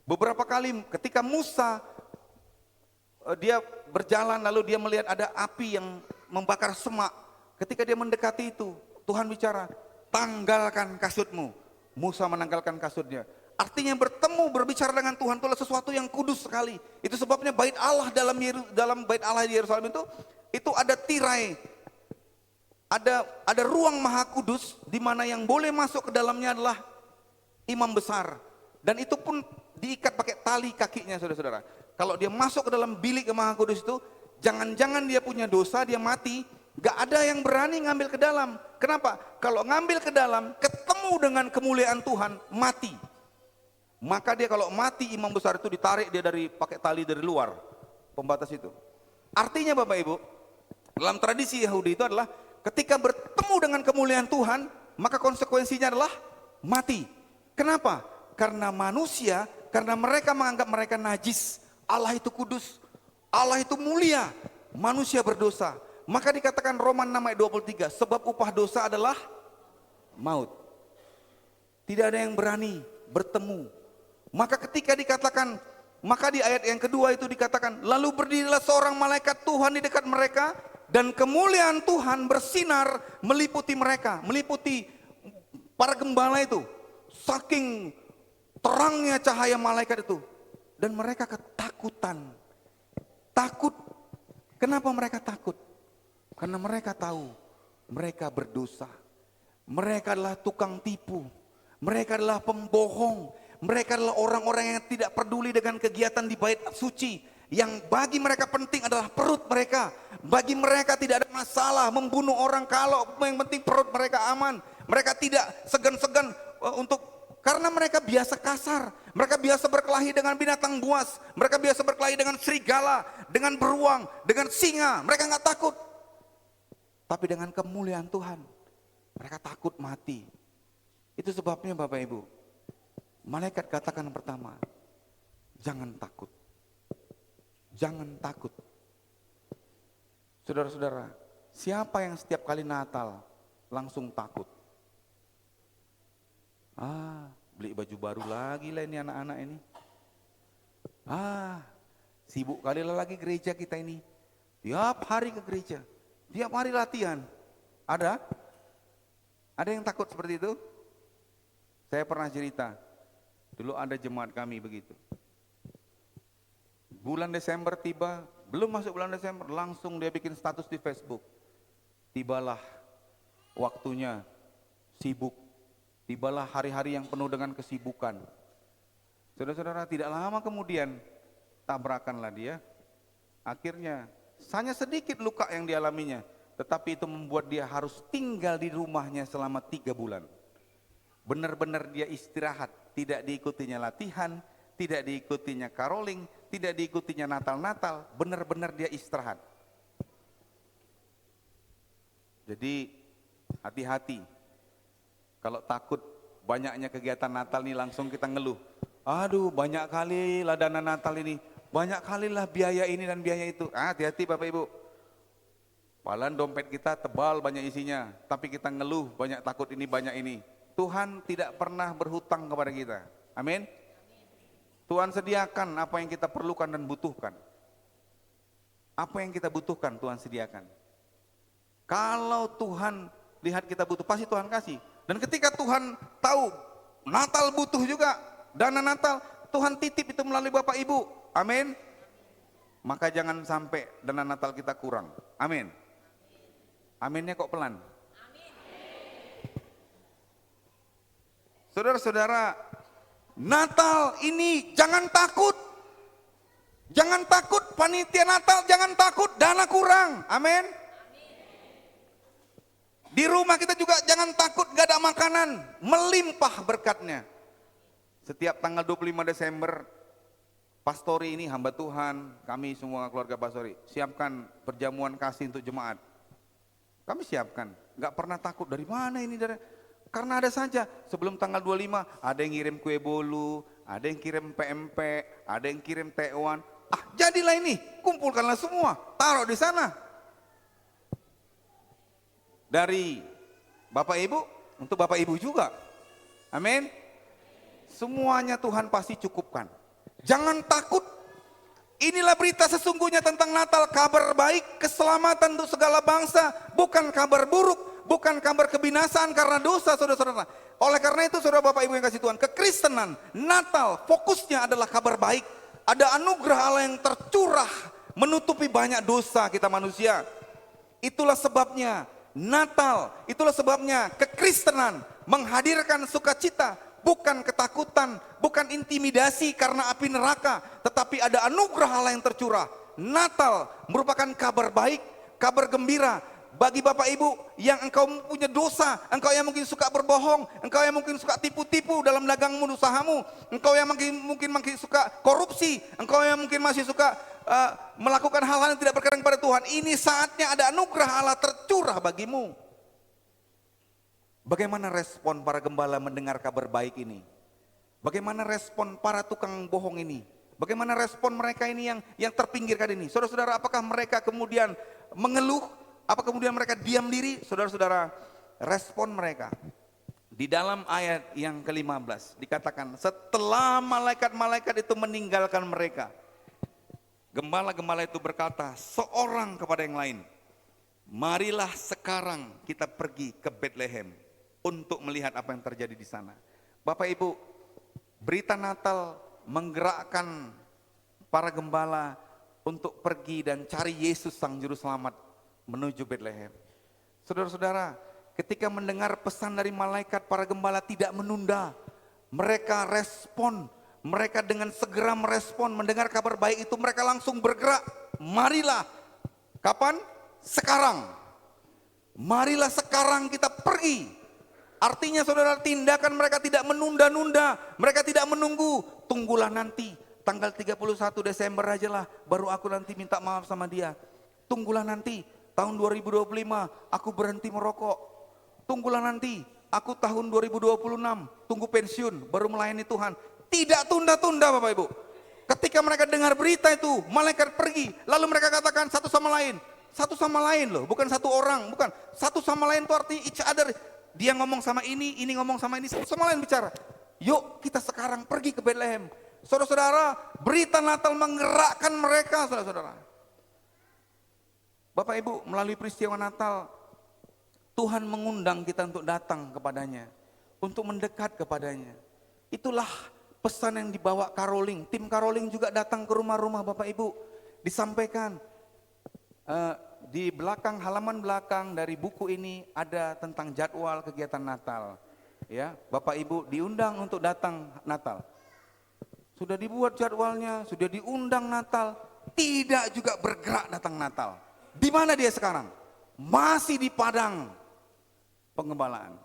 Beberapa kali ketika Musa dia berjalan lalu dia melihat ada api yang membakar semak. Ketika dia mendekati itu, Tuhan bicara, tanggalkan kasutmu. Musa menanggalkan kasutnya. Artinya berbicara dengan Tuhan itu adalah sesuatu yang kudus sekali. Itu sebabnya bait Allah dalam bait Allah di Yerusalem itu ada tirai. Ada ruang maha kudus di mana yang boleh masuk ke dalamnya adalah imam besar. Dan itu pun diikat pakai tali kakinya, saudara-saudara. Kalau dia masuk ke dalam bilik yang maha kudus itu, jangan-jangan dia punya dosa, dia mati, gak ada yang berani ngambil ke dalam. Kenapa? Kalau ngambil ke dalam, ketemu dengan kemuliaan Tuhan, mati. Maka dia kalau mati, imam besar itu ditarik dia pakai tali dari luar pembatas itu. Artinya Bapak Ibu, dalam tradisi Yahudi itu adalah ketika bertemu dengan kemuliaan Tuhan, maka konsekuensinya adalah mati. Kenapa? Karena manusia, karena mereka menganggap mereka najis. Allah itu kudus, Allah itu mulia, manusia berdosa. Maka dikatakan Roma 6 ayat 23, sebab upah dosa adalah maut. Tidak ada yang berani bertemu. Maka ketika dikatakan, maka di ayat yang kedua itu dikatakan, lalu berdirilah seorang malaikat Tuhan di dekat mereka, dan kemuliaan Tuhan bersinar meliputi mereka, meliputi para gembala itu. saking terangnya cahaya malaikat itu. Dan mereka ketakutan. Takut. Kenapa mereka takut? Karena mereka tahu mereka berdosa. Mereka adalah tukang tipu. Mereka adalah pembohong. Mereka adalah orang-orang yang tidak peduli dengan kegiatan di bait suci. Yang bagi mereka penting adalah perut mereka. Bagi mereka tidak ada masalah membunuh orang kalau yang penting perut mereka aman. Mereka tidak segan-segan karena mereka biasa kasar. Mereka biasa berkelahi dengan binatang buas. Mereka biasa berkelahi dengan serigala, dengan beruang, dengan singa. Mereka nggak takut. Tapi dengan kemuliaan Tuhan, mereka takut mati. Itu sebabnya Bapak Ibu, malaikat katakan yang pertama, jangan takut. Jangan takut. Saudara-saudara, siapa yang setiap kali Natal langsung takut? Beli baju baru lagi lah ini anak-anak ini. Sibuk kali lah lagi gereja kita ini. Tiap hari ke gereja, tiap hari latihan. Ada? Ada yang takut seperti itu? Saya pernah cerita, dulu ada jemaat kami begitu. Bulan Desember tiba, belum masuk bulan Desember, langsung dia bikin status di Facebook. Tibalah waktunya sibuk. Tibalah hari-hari yang penuh dengan kesibukan. Saudara-saudara, tidak lama kemudian tabrakanlah dia. Akhirnya hanya sedikit luka yang dialaminya, tetapi itu membuat dia harus tinggal di rumahnya selama 3 bulan. Benar-benar dia istirahat, tidak diikutinya latihan, tidak diikutinya caroling, tidak diikutinya Natal-Natal, benar-benar dia istirahat. Jadi hati-hati. Kalau takut banyaknya kegiatan Natal nih langsung kita ngeluh. Aduh banyak kali lah dana Natal ini, banyak kali lah biaya ini dan biaya itu. Hati-hati Bapak Ibu. Padahal dompet kita tebal banyak isinya, tapi kita ngeluh banyak takut ini banyak ini. Tuhan tidak pernah berhutang kepada kita. Amin. Tuhan sediakan apa yang kita perlukan dan butuhkan. Apa yang kita butuhkan Tuhan sediakan. Kalau Tuhan lihat kita butuh, pasti Tuhan kasih. Dan ketika Tuhan tahu Natal butuh juga, dana Natal, Tuhan titip itu melalui Bapak Ibu. Amin. Maka jangan sampai dana Natal kita kurang. Amin. Aminnya kok pelan. Saudara-saudara, Natal ini jangan takut. Jangan takut panitia Natal, jangan takut dana kurang. Amin. Di rumah kita juga jangan takut gak ada makanan, melimpah berkatnya. Setiap tanggal 25 Desember, pastori ini hamba Tuhan, kami semua keluarga pastori, siapkan perjamuan kasih untuk jemaat. Kami siapkan, gak pernah takut dari mana ini, karena ada saja sebelum tanggal 25, ada yang ngirim kue bolu, ada yang kirim PMP, ada yang kirim tewan. Jadilah ini, kumpulkanlah semua, taruh di sana. Dari Bapak Ibu, untuk Bapak Ibu juga. Amin. Semuanya Tuhan pasti cukupkan. Jangan takut. Inilah berita sesungguhnya tentang Natal, kabar baik, keselamatan untuk segala bangsa, bukan kabar buruk, bukan kabar kebinasaan karena dosa, saudara-saudara. Oleh karena itu, saudara Bapak Ibu yang kasih Tuhan, kekristenan, Natal, fokusnya adalah kabar baik. Ada anugerah Allah yang tercurah, menutupi banyak dosa kita manusia. Itulah sebabnya Natal, itulah sebabnya kekristenan menghadirkan sukacita, bukan ketakutan, bukan intimidasi karena api neraka, tetapi ada anugerah Allah yang tercurah. Natal merupakan kabar baik, kabar gembira bagi Bapak Ibu yang engkau punya dosa, engkau yang mungkin suka berbohong, engkau yang mungkin suka tipu-tipu dalam dagangmu, usahamu, engkau yang mungkin suka korupsi, engkau yang mungkin masih suka melakukan hal-hal yang tidak berkenan kepada Tuhan. Ini saatnya ada anugerah Allah tercurah bagimu. Bagaimana respon para gembala mendengar kabar baik ini? Bagaimana respon para tukang bohong ini? Bagaimana respon mereka ini yang terpinggirkan ini? Saudara-saudara, apakah mereka kemudian mengeluh? Apa kemudian mereka diam diri? Saudara-saudara, respon mereka di dalam ayat yang ke-15 dikatakan, setelah malaikat-malaikat itu meninggalkan mereka, gembala-gembala itu berkata seorang kepada yang lain, marilah sekarang kita pergi ke Bethlehem untuk melihat apa yang terjadi di sana. Bapak Ibu, berita Natal menggerakkan para gembala untuk pergi dan cari Yesus Sang Juru Selamat menuju Bethlehem. Saudara-saudara, ketika mendengar pesan dari malaikat, para gembala tidak menunda. Mereka respon, mereka dengan segera merespon, mendengar kabar baik itu mereka langsung bergerak. Marilah, kapan? Sekarang. Marilah sekarang kita pergi. Artinya saudara, tindakan mereka tidak menunda-nunda, mereka tidak menunggu. Tunggulah nanti, tanggal 31 Desember aja lah, baru aku nanti minta maaf sama dia. Tunggulah nanti, tahun 2025 aku berhenti merokok. Tunggulah nanti, aku tahun 2026 tunggu pensiun, baru melayani Tuhan. Tidak tunda-tunda Bapak Ibu. Ketika mereka dengar berita itu, malaikat pergi, lalu mereka katakan satu sama lain. Satu sama lain loh, bukan satu orang, bukan. Satu sama lain itu artinya each other. Dia ngomong sama ini ngomong sama ini, satu sama lain bicara. Yuk kita sekarang pergi ke Bethlehem. Saudara-saudara, berita Natal menggerakkan mereka, saudara-saudara. Bapak Ibu, melalui peristiwa Natal, Tuhan mengundang kita untuk datang kepadanya, untuk mendekat kepadanya. Itulah pesan yang dibawa Caroling. Tim Caroling juga datang ke rumah-rumah Bapak Ibu. Disampaikan, di belakang, halaman belakang dari buku ini ada tentang jadwal kegiatan Natal. Ya, Bapak Ibu diundang untuk datang Natal. Sudah dibuat jadwalnya, sudah diundang Natal, tidak juga bergerak datang Natal. Di mana dia sekarang? Masih di padang pengembalaan.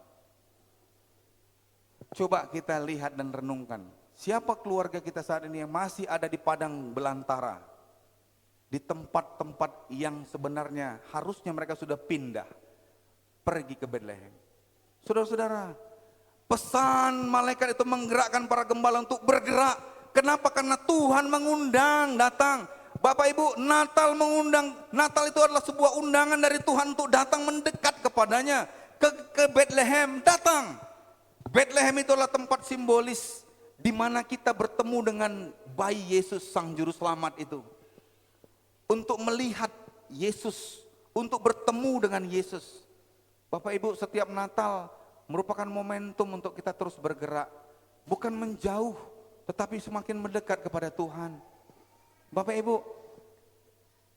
Coba kita lihat dan renungkan, siapa keluarga kita saat ini yang masih ada di padang belantara, di tempat-tempat yang sebenarnya harusnya mereka sudah pindah, pergi ke Bethlehem. Saudara-saudara, pesan malaikat itu menggerakkan para gembala untuk bergerak. Kenapa? Karena Tuhan mengundang datang. Bapak Ibu, Natal mengundang. Natal itu adalah sebuah undangan dari Tuhan untuk datang mendekat kepadanya. Ke Bethlehem, datang. Bethlehem itu adalah tempat simbolis di mana kita bertemu dengan bayi Yesus Sang Juru Selamat itu. Untuk melihat Yesus, untuk bertemu dengan Yesus. Bapak Ibu, setiap Natal merupakan momentum untuk kita terus bergerak. Bukan menjauh, tetapi semakin mendekat kepada Tuhan. Bapak Ibu,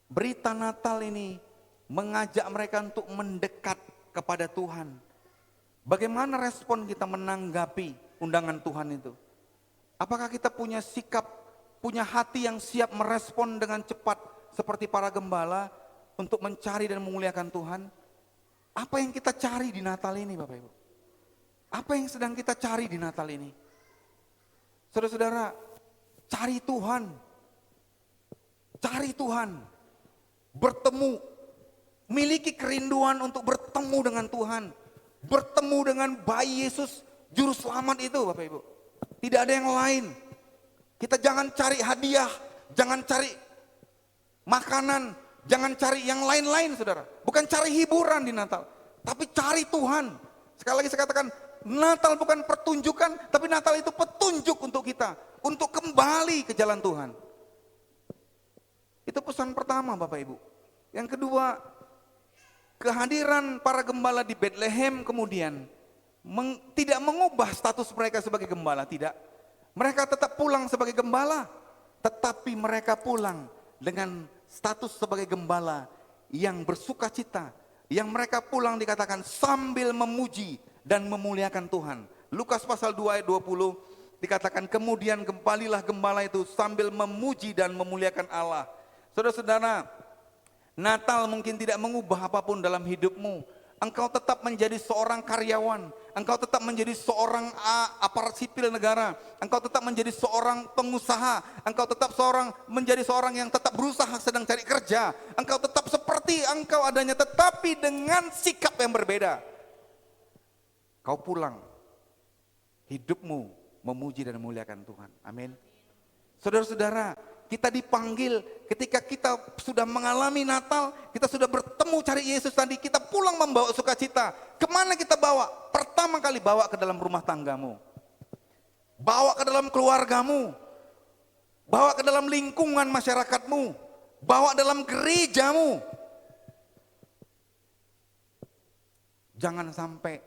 berita Natal ini mengajak mereka untuk mendekat kepada Tuhan. Bagaimana respon kita menanggapi undangan Tuhan itu? Apakah kita punya sikap, punya hati yang siap merespon dengan cepat seperti para gembala untuk mencari dan memuliakan Tuhan? Apa yang kita cari di Natal ini Bapak Ibu? Apa yang sedang kita cari di Natal ini? Saudara-saudara, cari Tuhan. Cari Tuhan. Bertemu. Miliki kerinduan untuk bertemu dengan Tuhan. Bertemu dengan bayi Yesus Juru Selamat itu Bapak Ibu. Tidak ada yang lain. Kita jangan cari hadiah. Jangan cari makanan, jangan cari yang lain-lain saudara. Bukan cari hiburan di Natal, tapi cari Tuhan. Sekali lagi saya katakan, Natal bukan pertunjukan, tapi Natal itu petunjuk untuk kita. Untuk kembali ke jalan Tuhan. Itu pesan pertama Bapak Ibu. Yang kedua, kehadiran para gembala di Bethlehem kemudian tidak mengubah status mereka sebagai gembala, tidak. Mereka tetap pulang sebagai gembala, tetapi mereka pulang dengan status sebagai gembala yang bersuka cita, yang mereka pulang dikatakan sambil memuji dan memuliakan Tuhan. Lukas pasal 2 ayat 20 dikatakan kemudian kembalilah gembala itu sambil memuji dan memuliakan Allah. Saudara-saudara, Natal mungkin tidak mengubah apapun dalam hidupmu. Engkau tetap menjadi seorang karyawan, engkau tetap menjadi seorang aparat sipil negara, engkau tetap menjadi seorang pengusaha, engkau tetap menjadi seorang yang tetap berusaha sedang cari kerja, engkau tetap seperti engkau adanya, tetapi dengan sikap yang berbeda. Kau pulang, hidupmu memuji dan memuliakan Tuhan. Amin. Saudara-saudara, kita dipanggil ketika kita sudah mengalami Natal, kita sudah bertemu cari Yesus tadi, kita pulang membawa sukacita. Kemana kita bawa? Pertama kali bawa ke dalam rumah tanggamu, bawa ke dalam keluargamu, bawa ke dalam lingkungan masyarakatmu, bawa dalam gerejamu. Jangan sampai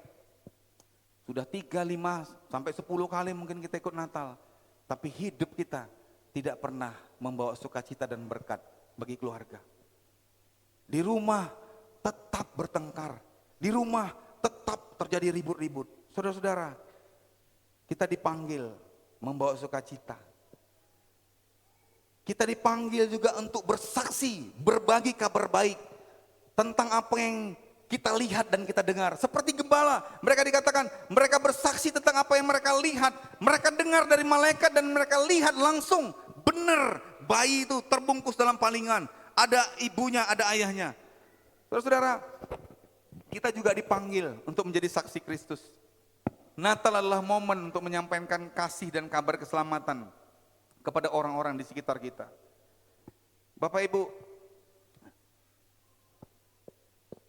Sudah 3, 5, sampai 10 kali mungkin kita ikut Natal. Tapi hidup kita tidak pernah membawa sukacita dan berkat bagi keluarga. Di rumah tetap bertengkar. Di rumah tetap terjadi ribut-ribut. Saudara-saudara, kita dipanggil membawa sukacita. Kita dipanggil juga untuk bersaksi, berbagi kabar baik tentang apa yang kita lihat dan kita dengar. Seperti gembala, mereka dikatakan, mereka bersaksi tentang apa yang mereka lihat. Mereka dengar dari malaikat dan mereka lihat langsung. Benar, bayi itu terbungkus dalam palingan. Ada ibunya, ada ayahnya. Saudara-saudara, kita juga dipanggil untuk menjadi saksi Kristus. Natal adalah momen untuk menyampaikan kasih dan kabar keselamatan kepada orang-orang di sekitar kita. Bapak Ibu,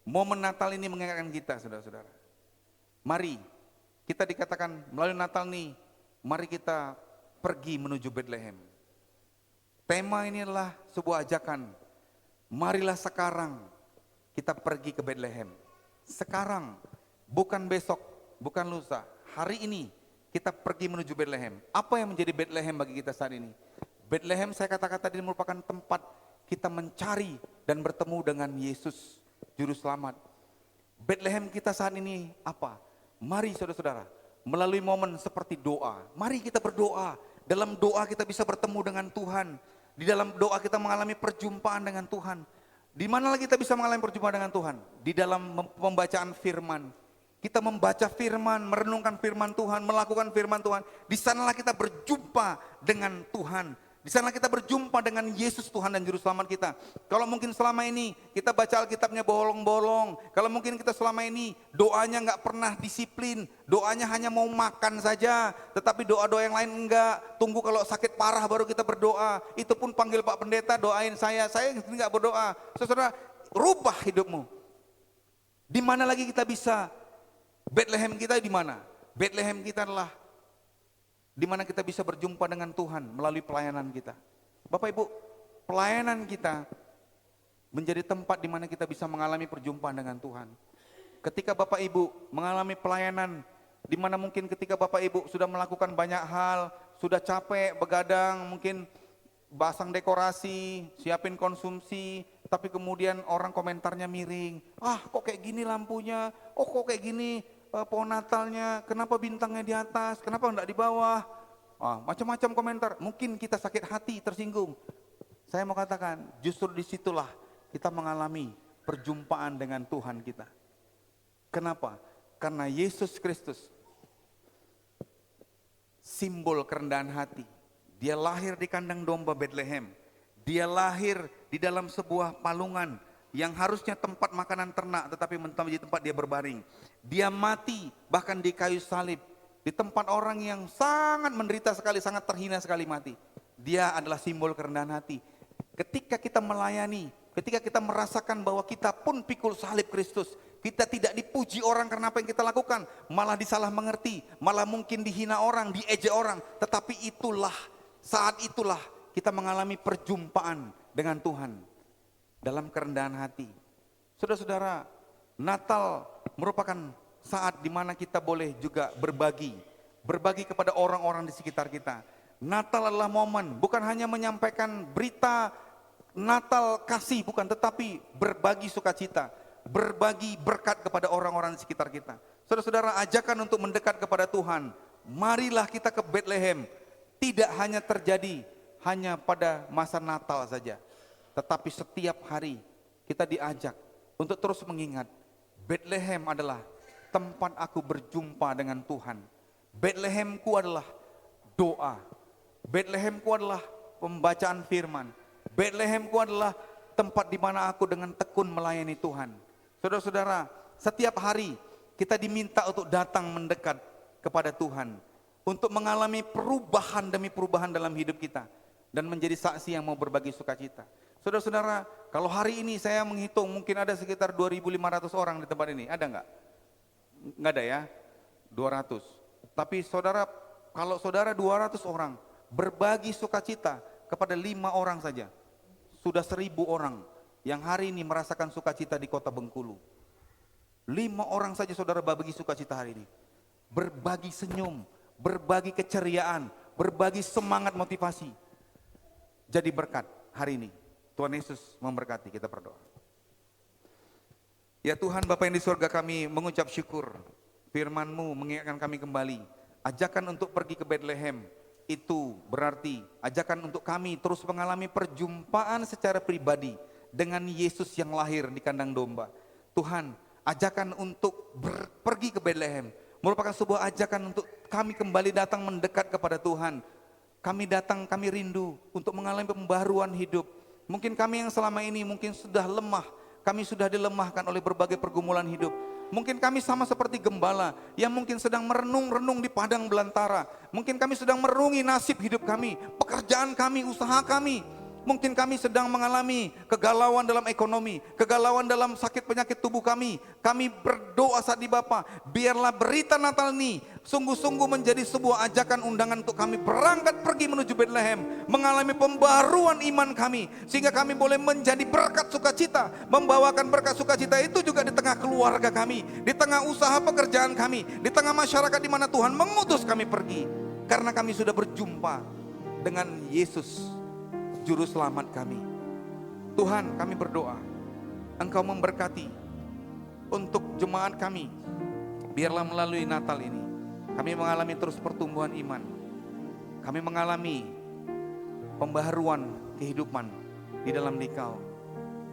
momen Natal ini mengingatkan kita, saudara-saudara. Mari, kita dikatakan melalui Natal ini, mari kita pergi menuju Bethlehem. Tema ini adalah sebuah ajakan. Marilah sekarang kita pergi ke Bethlehem. Sekarang, bukan besok, bukan lusa. Hari ini kita pergi menuju Bethlehem. Apa yang menjadi Bethlehem bagi kita saat ini? Bethlehem, saya katakan tadi, merupakan tempat kita mencari dan bertemu dengan Yesus, Juru Selamat. Bethlehem kita saat ini apa? Mari saudara-saudara, melalui momen seperti doa, mari kita berdoa. Dalam doa kita bisa bertemu dengan Tuhan. Di dalam doa kita mengalami perjumpaan dengan Tuhan. Di mana lagi kita bisa mengalami perjumpaan dengan Tuhan? Di dalam pembacaan firman. Kita membaca firman, merenungkan firman Tuhan, melakukan firman Tuhan. Di sanalah kita berjumpa dengan Tuhan. Di sana kita berjumpa dengan Yesus Tuhan dan Juru Selamat kita. Kalau mungkin selama ini kita baca Alkitabnya bolong-bolong, kalau mungkin kita selama ini doanya nggak pernah disiplin, doanya hanya mau makan saja, tetapi doa-doa yang lain enggak, tunggu kalau sakit parah baru kita berdoa, itu pun panggil Pak Pendeta doain saya nggak berdoa. Saudara, rubah hidupmu. Di mana lagi kita bisa? Bethlehem kita di mana? Bethlehem kita adalah di mana kita bisa berjumpa dengan Tuhan melalui pelayanan kita. Bapak Ibu, pelayanan kita menjadi tempat di mana kita bisa mengalami perjumpaan dengan Tuhan. Ketika Bapak Ibu mengalami pelayanan, di mana mungkin ketika Bapak Ibu sudah melakukan banyak hal, sudah capek begadang, mungkin pasang dekorasi, siapin konsumsi, tapi kemudian orang komentarnya miring. Ah, kok kayak gini lampunya? Oh, kok kayak gini pohon Natalnya, kenapa bintangnya di atas, kenapa enggak di bawah, macam-macam komentar. Mungkin kita sakit hati, tersinggung. Saya mau katakan, justru disitulah kita mengalami perjumpaan dengan Tuhan kita. Kenapa? Karena Yesus Kristus, simbol kerendahan hati. Dia lahir di kandang domba Bethlehem. Dia lahir di dalam sebuah palungan yang harusnya tempat makanan ternak, tetapi menjadi tempat dia berbaring. Dia mati bahkan di kayu salib, di tempat orang yang sangat menderita sekali, sangat terhina sekali mati. Dia adalah simbol kerendahan hati. Ketika kita melayani, ketika kita merasakan bahwa kita pun pikul salib Kristus, kita tidak dipuji orang karena apa yang kita lakukan, malah disalah mengerti, malah mungkin dihina orang, diejek orang. Tetapi saat itulah kita mengalami perjumpaan dengan Tuhan dalam kerendahan hati. Saudara-saudara, Natal merupakan saat di mana kita boleh juga berbagi kepada orang-orang di sekitar kita. Natal adalah momen bukan hanya menyampaikan berita Natal kasih, bukan, tetapi berbagi sukacita, berbagi berkat kepada orang-orang di sekitar kita. Saudara-saudara, ajakan untuk mendekat kepada Tuhan, marilah kita ke Bethlehem. Tidak hanya terjadi hanya pada masa Natal saja, tetapi setiap hari kita diajak untuk terus mengingat Bethlehem adalah tempat aku berjumpa dengan Tuhan. Bethlehemku adalah doa. Bethlehemku adalah pembacaan firman. Bethlehemku adalah tempat di mana aku dengan tekun melayani Tuhan. Saudara-saudara, setiap hari kita diminta untuk datang mendekat kepada Tuhan, untuk mengalami perubahan demi perubahan dalam hidup kita, dan menjadi saksi yang mau berbagi sukacita. Saudara-saudara, kalau hari ini saya menghitung mungkin ada sekitar 2.500 orang di tempat ini, ada enggak? Enggak ada ya, 200. Tapi saudara, kalau saudara 200 orang berbagi sukacita kepada 5 orang saja, sudah 1.000 orang yang hari ini merasakan sukacita di kota Bengkulu. 5 orang saja saudara berbagi sukacita hari ini. berbagi senyum, berbagi keceriaan, berbagi semangat motivasi. Jadi berkat hari ini. Tuhan Yesus memberkati, kita berdoa. Ya Tuhan, Bapa yang di surga, kami mengucap syukur. Firman-Mu mengingatkan kami kembali. Ajakan untuk pergi ke Bethlehem, itu berarti ajakan untuk kami terus mengalami perjumpaan secara pribadi dengan Yesus yang lahir di kandang domba. Tuhan, ajakan untuk pergi ke Bethlehem merupakan sebuah ajakan untuk kami kembali datang mendekat kepada Tuhan. Kami datang, kami rindu untuk mengalami pembaharuan hidup. Mungkin kami yang selama ini mungkin sudah lemah, kami sudah dilemahkan oleh berbagai pergumulan hidup. Mungkin kami sama seperti gembala yang mungkin sedang merenung-renung di padang belantara. Mungkin kami sedang merenungi nasib hidup kami, pekerjaan kami, usaha kami. Mungkin kami sedang mengalami kegalauan dalam ekonomi, kegalauan dalam sakit penyakit tubuh kami. Kami berdoa saat di Bapa, biarlah berita Natal ini sungguh-sungguh menjadi sebuah ajakan undangan untuk kami berangkat pergi menuju Bethlehem, mengalami pembaruan iman kami, sehingga kami boleh menjadi berkat sukacita, membawakan berkat sukacita itu juga di tengah keluarga kami, di tengah usaha pekerjaan kami, di tengah masyarakat di mana Tuhan mengutus kami pergi, karena kami sudah berjumpa dengan Yesus, Juru Selamat kami. Tuhan, kami berdoa, Engkau memberkati untuk jemaat kami. Biarlah melalui Natal ini, kami mengalami terus pertumbuhan iman. Kami mengalami pembaharuan kehidupan di dalam Dikau.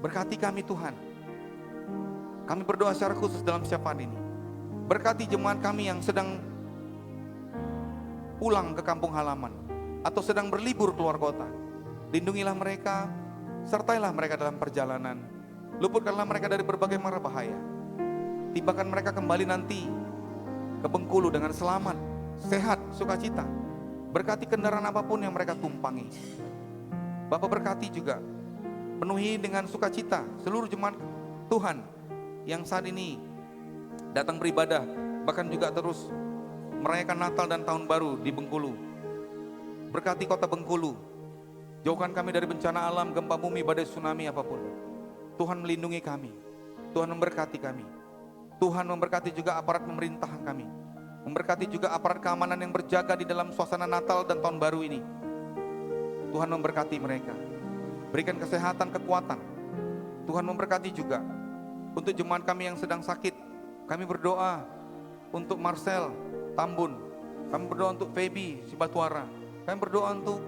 Berkati kami Tuhan. Kami berdoa secara khusus dalam syafaat ini. Berkati jemaat kami yang sedang pulang ke kampung halaman atau sedang berlibur keluar kota. Lindungilah mereka, sertailah mereka dalam perjalanan. Luputkanlah mereka dari berbagai mara bahaya. Tibakan mereka kembali nanti ke Bengkulu dengan selamat, sehat, sukacita. Berkati kendaraan apapun yang mereka tumpangi. Bapak berkati juga, penuhi dengan sukacita seluruh jemaat Tuhan yang saat ini datang beribadah, bahkan juga terus merayakan Natal dan Tahun Baru di Bengkulu. Berkati kota Bengkulu. Jauhkan kami dari bencana alam, gempa bumi, badai tsunami apapun. Tuhan melindungi kami. Tuhan memberkati kami. Tuhan memberkati juga aparat pemerintahan kami. Memberkati juga aparat keamanan yang berjaga di dalam suasana Natal dan Tahun Baru ini. Tuhan memberkati mereka. Berikan kesehatan, kekuatan. Tuhan memberkati juga untuk jemaat kami yang sedang sakit. Kami berdoa untuk Marcel Tambun. Kami berdoa untuk Feby Sibatuara. Kami berdoa untuk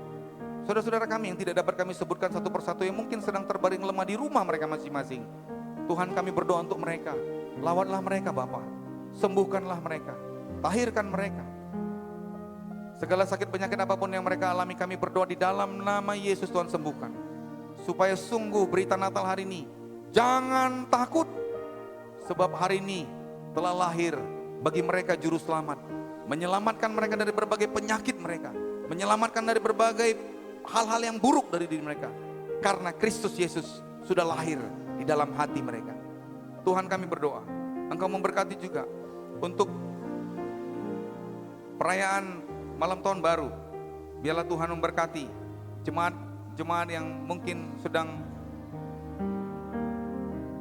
saudara-saudara kami yang tidak dapat kami sebutkan satu persatu, yang mungkin sedang terbaring lemah di rumah mereka masing-masing. Tuhan, kami berdoa untuk mereka. Lawatlah mereka Bapa. Sembuhkanlah mereka. Tahirkan mereka. Segala sakit penyakit apapun yang mereka alami, kami berdoa di dalam nama Yesus, Tuhan sembuhkan. Supaya sungguh berita Natal hari ini, jangan takut. Sebab hari ini telah lahir bagi mereka Juru Selamat. Menyelamatkan mereka dari berbagai penyakit mereka. Menyelamatkan dari berbagai hal-hal yang buruk dari diri mereka, karena Kristus Yesus sudah lahir di dalam hati mereka. Tuhan, kami berdoa, Engkau memberkati juga untuk perayaan malam Tahun Baru. Biarlah Tuhan memberkati jemaat yang mungkin sedang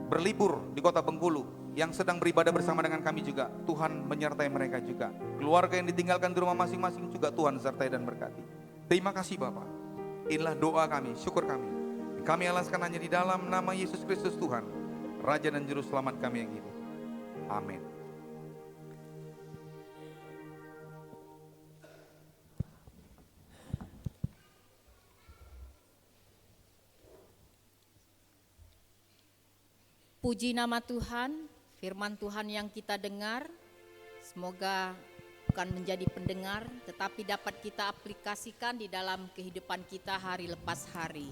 berlibur di kota Bengkulu, yang sedang beribadah bersama dengan kami juga. Tuhan menyertai mereka juga. Keluarga yang ditinggalkan di rumah masing-masing juga Tuhan sertai dan berkati. Terima kasih Bapak. Inilah doa kami, syukur kami. Kami alaskan hanya di dalam nama Yesus Kristus Tuhan, Raja dan Juru Selamat kami yang hidup. Amin. Puji nama Tuhan, firman Tuhan yang kita dengar, semoga bukan menjadi pendengar, tetapi dapat kita aplikasikan di dalam kehidupan kita hari lepas hari.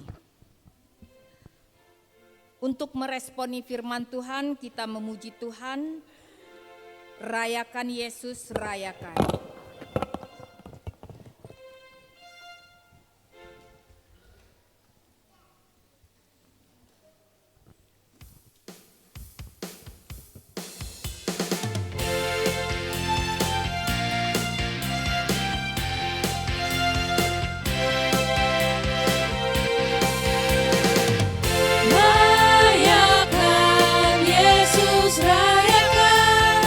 Untuk meresponi firman Tuhan, kita memuji Tuhan, rayakan Yesus, rayakan. Rayakan Yesus, rayakan.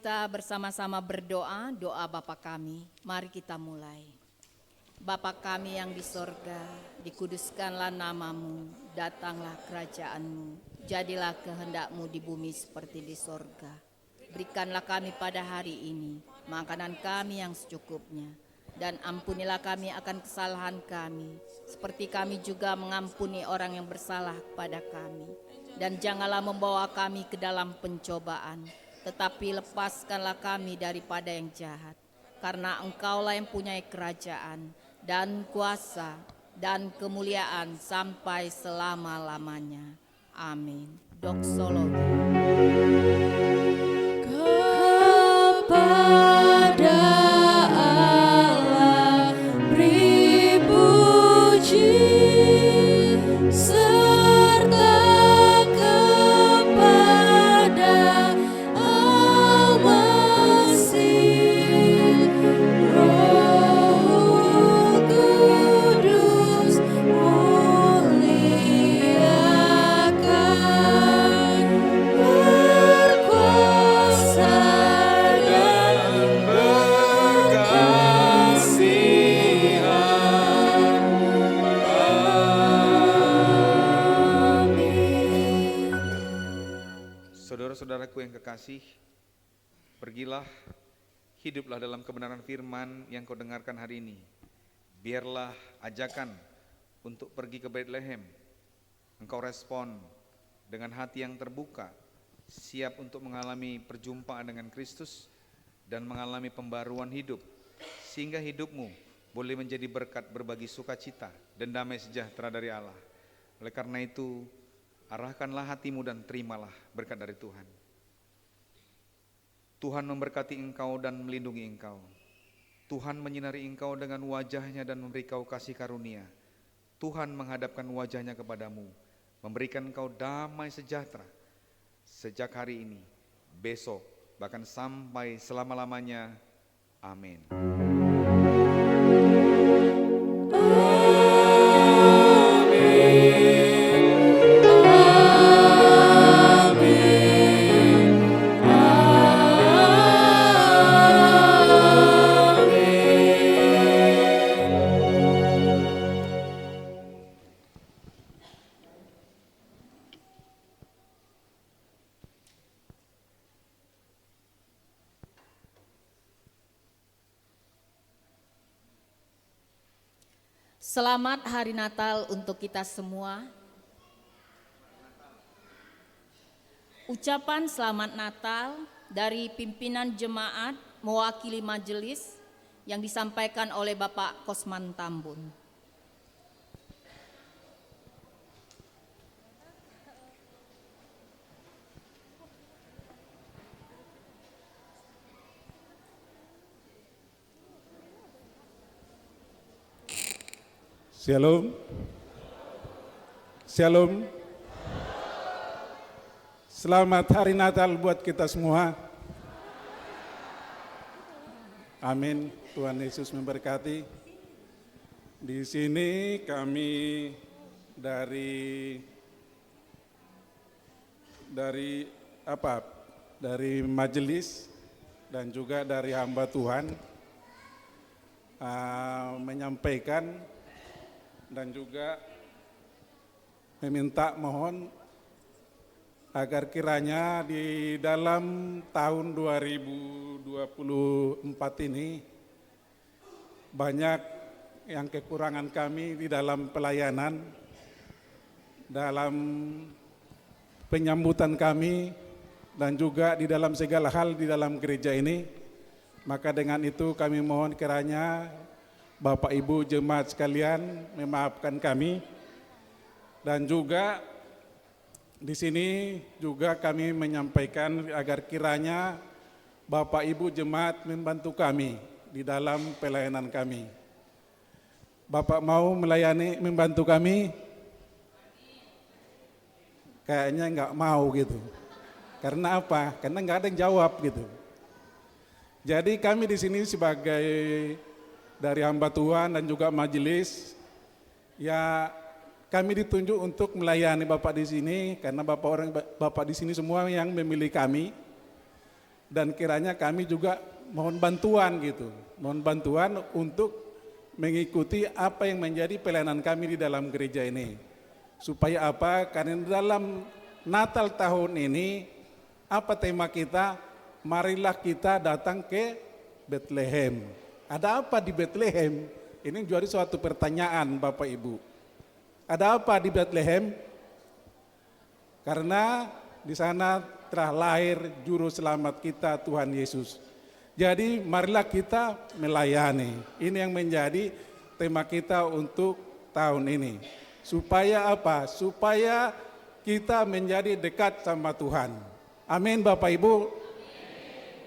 kita bersama-sama berdoa, doa Bapa kami. Mari kita mulai. Bapa kami yang di sorga, dikuduskanlah namamu, datanglah kerajaanmu, jadilah kehendak-Mu di bumi seperti di sorga. Berikanlah kami pada hari ini makanan kami yang secukupnya, dan ampunilah kami akan kesalahan kami, seperti kami juga mengampuni orang yang bersalah kepada kami. Dan janganlah membawa kami ke dalam pencobaan, tetapi lepaskanlah kami daripada yang jahat. Karena Engkaulah yang punya kerajaan, dan kuasa, dan kemuliaan sampai selama-lamanya. Amin. Doksologi. Kepada Allah beri puji, serta kepada Al-Masih, Roh Kudus muliakan, berkuasa dan berkasihan. Amin. Saudara-saudaraku yang kekasih, pergilah, hiduplah dalam kebenaran firman yang kau dengarkan hari ini. Biarlah ajakan untuk pergi ke Bethlehem engkau respon dengan hati yang terbuka, siap untuk mengalami perjumpaan dengan Kristus dan mengalami pembaruan hidup, sehingga hidupmu boleh menjadi berkat berbagi sukacita dan damai sejahtera dari Allah. Oleh karena itu, arahkanlah hatimu dan terimalah berkat dari Tuhan. Tuhan memberkati engkau dan melindungi engkau. Tuhan menyinari engkau dengan wajahnya dan memberi kau kasih karunia. Tuhan menghadapkan wajahnya kepadamu, memberikan engkau damai sejahtera sejak hari ini, besok, bahkan sampai selama-lamanya. Amin. Selamat Hari Natal untuk kita semua. Ucapan selamat Natal dari pimpinan jemaat mewakili majelis yang disampaikan oleh Bapak Kosman Tambun. Shalom. Shalom. Selamat Hari Natal buat kita semua. Amin. Tuhan Yesus memberkati. Di sini kami dari majelis dan juga dari hamba Tuhan menyampaikan dan juga meminta mohon agar kiranya di dalam tahun 2024 ini banyak yang kekurangan kami di dalam pelayanan, dalam penyambutan kami, dan juga di dalam segala hal di dalam gereja ini. Maka dengan itu kami mohon kiranya Bapak Ibu jemaat sekalian memaafkan kami, dan juga di sini juga kami menyampaikan agar kiranya Bapak Ibu jemaat membantu kami di dalam pelayanan kami. Bapak mau membantu kami? Kayaknya enggak mau gitu. Karena apa? Karena enggak ada yang jawab gitu. Jadi kami di sini sebagai dari hamba Tuhan dan juga majelis, ya kami ditunjuk untuk melayani Bapak di sini karena Bapak di sini semua yang memilih kami. dan kiranya kami juga mohon bantuan gitu, mohon bantuan untuk mengikuti apa yang menjadi pelayanan kami di dalam gereja ini. Supaya apa? Karena dalam Natal tahun ini, apa tema kita? Marilah kita datang ke Bethlehem. Ada apa di Bethlehem? Ini jadi suatu pertanyaan Bapak Ibu. Ada apa di Bethlehem? Karena di sana telah lahir juru selamat kita Tuhan Yesus. Jadi marilah kita melayani. Ini yang menjadi tema kita untuk tahun ini. Supaya apa? Supaya kita menjadi dekat sama Tuhan. Amin Bapak Ibu.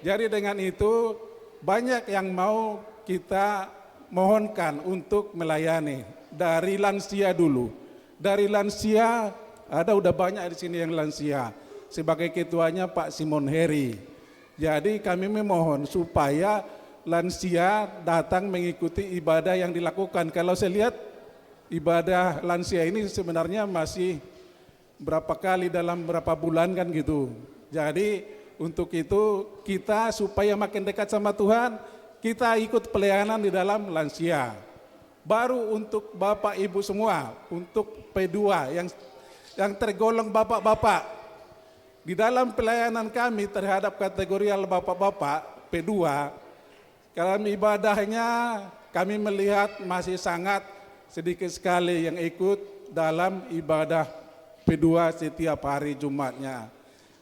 Jadi dengan itu banyak yang mau kita mohonkan untuk melayani. Dari lansia dulu. Dari lansia ada udah banyak di sini yang lansia. Sebagai ketuanya Pak Simon Heri. Jadi kami memohon supaya lansia datang mengikuti ibadah yang dilakukan. Kalau saya lihat ibadah lansia ini sebenarnya masih berapa kali dalam berapa bulan kan gitu. Jadi untuk itu kita supaya makin dekat sama Tuhan, kita ikut pelayanan di dalam lansia. Baru untuk Bapak Ibu semua, untuk P2 yang tergolong bapak-bapak. Di dalam pelayanan kami terhadap kategorial bapak-bapak P2, dalam ibadahnya kami melihat masih sangat sedikit sekali yang ikut dalam ibadah P2 setiap hari Jumatnya.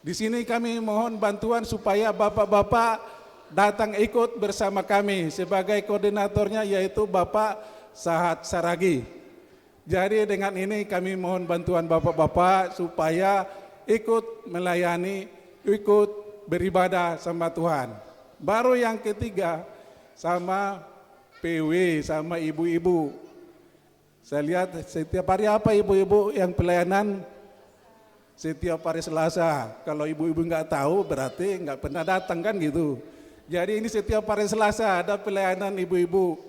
Di sini kami mohon bantuan supaya bapak-bapak datang ikut bersama kami sebagai koordinatornya yaitu Bapak Sahat Saragi. Jadi dengan ini kami mohon bantuan bapak-bapak supaya ikut melayani, ikut beribadah sama Tuhan. Baru yang ketiga sama PW, sama ibu-ibu. Saya lihat setiap hari apa ibu-ibu yang pelayanan? Setiap hari Selasa. Kalau ibu-ibu nggak tahu berarti nggak pernah datang kan gitu. Jadi ini setiap hari Selasa ada pelayanan ibu-ibu.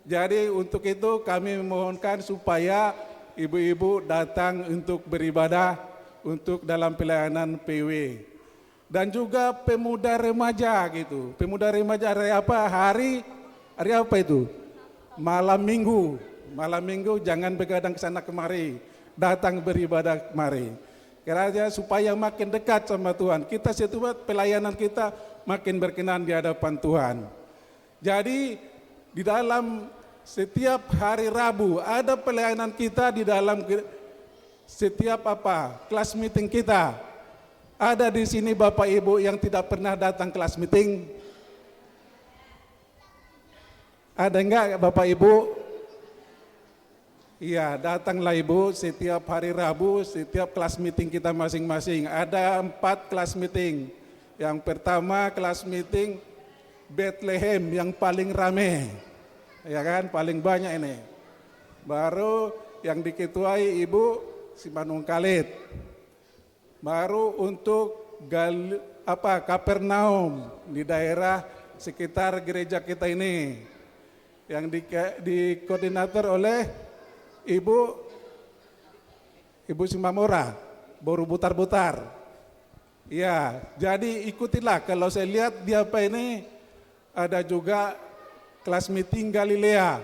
Jadi untuk itu kami memohonkan supaya ibu-ibu datang untuk beribadah untuk dalam pelayanan PW. Dan juga pemuda remaja gitu. Pemuda remaja hari apa? Hari apa itu? Malam Minggu. Malam Minggu jangan begadang ke sana kemari. Datang beribadah kemari. Kiranya supaya makin dekat sama Tuhan. Kita setiap pelayanan kita makin berkenan di hadapan Tuhan. Jadi di dalam setiap hari Rabu ada pelayanan kita di dalam setiap kelas meeting kita. Ada di sini Bapak Ibu yang tidak pernah datang kelas meeting? Ada enggak Bapak Ibu? Iya, datanglah Ibu setiap hari Rabu, setiap kelas meeting kita masing-masing. Ada 4 kelas meeting. Yang pertama kelas meeting Bethlehem yang paling rame. Ya kan, paling banyak ini. Baru yang diketuai Ibu Simanung Khalid. Baru untuk Kapernaum di daerah sekitar gereja kita ini yang dikoordinator oleh Ibu Simamora, Borobutar-Butar. Ya, jadi ikutilah. Kalau saya lihat di apa ini ada juga kelas meeting Galilea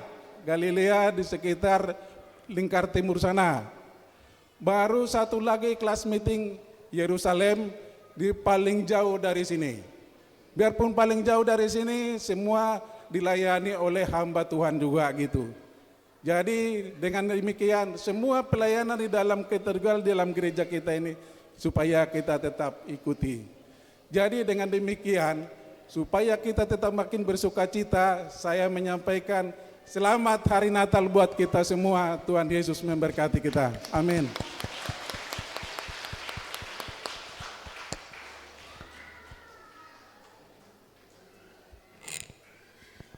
di sekitar lingkar timur sana. Baru satu lagi kelas meeting Yerusalem di paling jauh dari sini. Biarpun paling jauh dari sini, semua dilayani oleh hamba Tuhan juga gitu. Jadi dengan demikian semua pelayanan di dalam katedral dalam gereja kita ini supaya kita tetap ikuti. Jadi dengan demikian supaya kita tetap makin bersukacita, saya menyampaikan selamat hari Natal buat kita semua. Tuhan Yesus memberkati kita. Amin.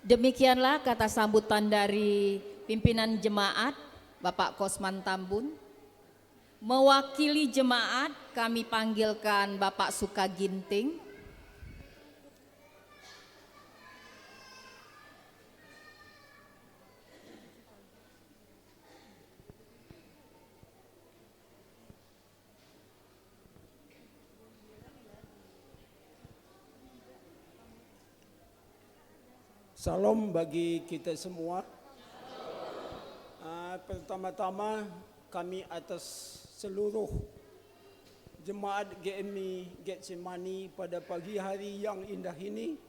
Demikianlah kata sambutan dari pimpinan jemaat Bapak Kosman Tambun. Mewakili jemaat kami panggilkan Bapak Suka Ginting. Salam bagi kita semua. Pertama-tama kami atas seluruh jemaat GMI Getsemani pada pagi hari yang indah ini,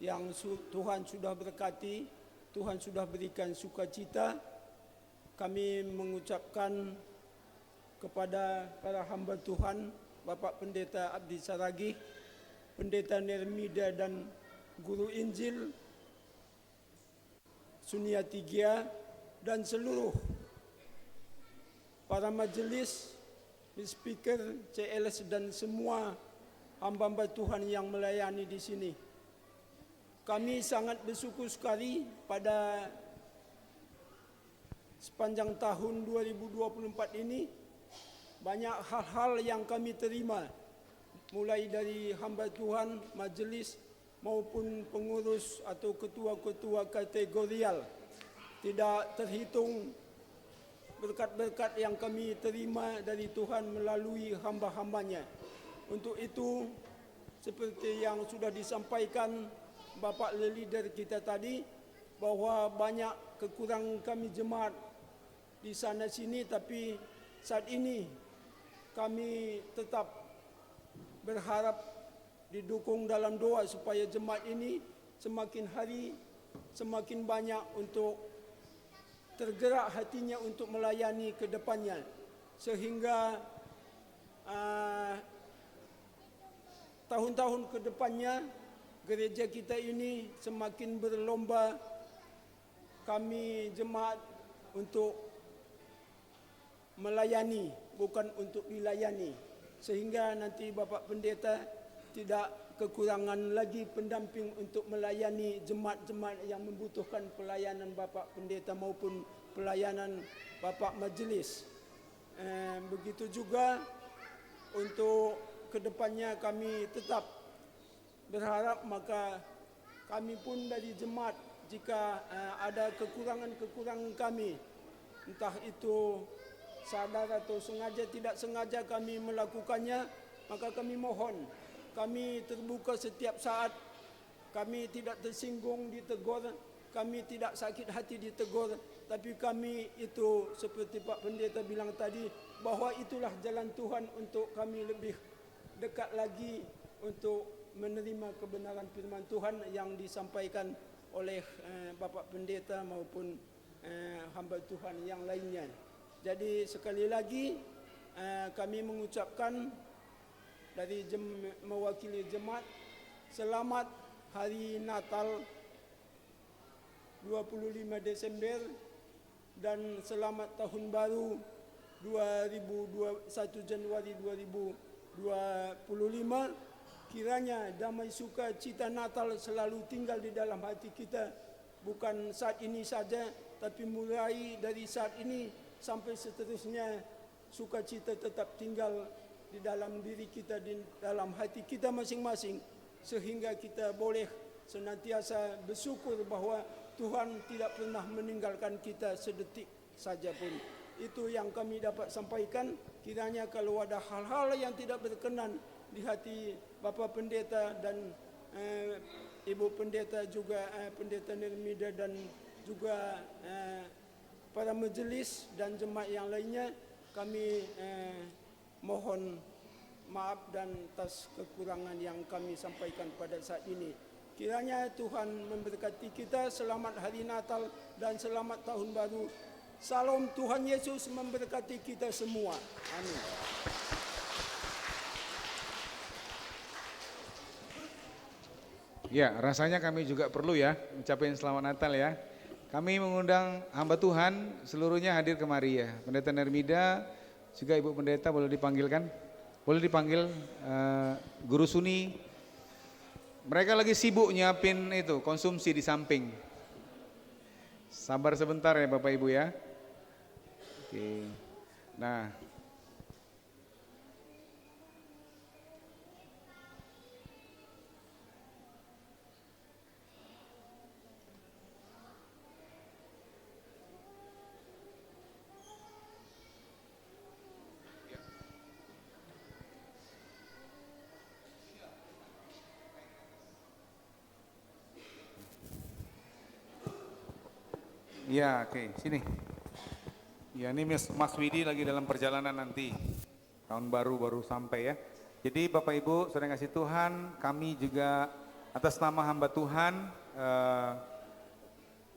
yang Tuhan sudah berkati, Tuhan sudah berikan sukacita, kami mengucapkan kepada para hamba Tuhan, Bapak Pendeta Abdi Saragih, Pendeta Nermida dan Guru Injil Suniati Gia, dan seluruh para majelis, speaker, CLS dan semua hamba-hamba Tuhan yang melayani di sini. Kami sangat bersyukur sekali pada sepanjang tahun 2024 ini, banyak hal-hal yang kami terima, mulai dari hamba Tuhan, majelis maupun pengurus atau ketua-ketua kategorial. Tidak terhitung berkat-berkat yang kami terima dari Tuhan melalui hamba-hambanya. Untuk itu, seperti yang sudah disampaikan Bapak leader kita tadi, bahwa banyak kekurangan kami jemaat di sana sini, tapi saat ini kami tetap berharap didukung dalam doa supaya jemaat ini semakin hari semakin banyak untuk tergerak hatinya untuk melayani ke depannya, sehingga tahun-tahun ke depannya gereja kita ini semakin berlomba, kami jemaat untuk melayani bukan untuk dilayani, sehingga nanti Bapak Pendeta tidak kekurangan lagi pendamping untuk melayani jemaat-jemaat yang membutuhkan pelayanan Bapak Pendeta maupun pelayanan Bapak Majelis. Begitu juga untuk kedepannya kami tetap berharap, maka kami pun dari jemaat, jika ada kekurangan-kekurangan kami, entah itu sadar atau sengaja tidak sengaja kami melakukannya, maka kami mohon, kami terbuka setiap saat, kami tidak tersinggung ditegur, kami tidak sakit hati ditegur, tapi kami itu seperti Pak Pendeta bilang tadi, bahwa itulah jalan Tuhan untuk kami lebih dekat lagi untuk menerima kebenaran firman Tuhan yang disampaikan oleh Bapak Pendeta maupun hamba Tuhan yang lainnya. Jadi sekali lagi kami mengucapkan dari mewakili jemaat, selamat Hari Natal 25 Desember dan selamat Tahun Baru 1 Januari 2025. Kiranya damai sukacita Natal selalu tinggal di dalam hati kita, bukan saat ini saja, tapi mulai dari saat ini sampai seterusnya, sukacita tetap tinggal di dalam diri kita, di dalam hati kita masing-masing, sehingga kita boleh senantiasa bersyukur bahwa Tuhan tidak pernah meninggalkan kita sedetik saja pun. Itu yang kami dapat sampaikan. Kiranya kalau ada hal-hal yang tidak berkenan di hati Bapak Pendeta dan Ibu Pendeta juga, Pendeta Nermida dan juga para majelis dan jemaat yang lainnya, kami mohon maaf dan atas kekurangan yang kami sampaikan pada saat ini. Kiranya Tuhan memberkati kita. Selamat Hari Natal dan selamat Tahun Baru. Salam, Tuhan Yesus memberkati kita semua. Amin. Ya, rasanya kami juga perlu ya ucapin selamat Natal ya. Kami mengundang hamba Tuhan seluruhnya hadir kemari ya. Pendeta Nermida, juga Ibu Pendeta boleh dipanggilkan. Boleh dipanggil Guru Suni. Mereka lagi sibuk nyiapin itu konsumsi di samping. Sabar sebentar ya Bapak Ibu ya. Oke. Nah, Ya, oke, sini. Ya, ini Mas Widi lagi dalam perjalanan nanti. Tahun baru sampai ya. Jadi Bapak Ibu, saudara yang kasih Tuhan, kami juga atas nama hamba Tuhan,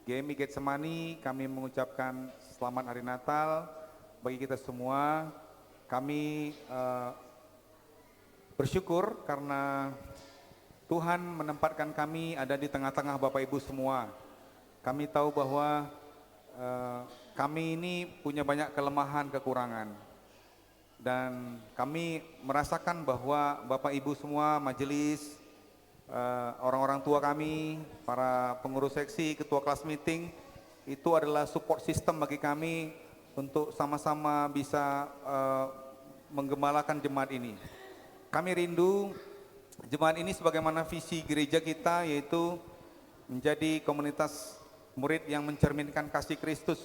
GMI Getsemani, kami mengucapkan selamat hari Natal bagi kita semua. Kami bersyukur karena Tuhan menempatkan kami ada di tengah-tengah Bapak Ibu semua. Kami tahu bahwa kami ini punya banyak kelemahan, kekurangan. Dan kami merasakan bahwa Bapak Ibu semua, majelis, orang-orang tua kami, para pengurus seksi, ketua kelas meeting, itu adalah support system bagi kami untuk sama-sama bisa menggembalakan jemaat ini. Kami rindu jemaat ini sebagaimana visi gereja kita, yaitu menjadi komunitas murid yang mencerminkan kasih Kristus.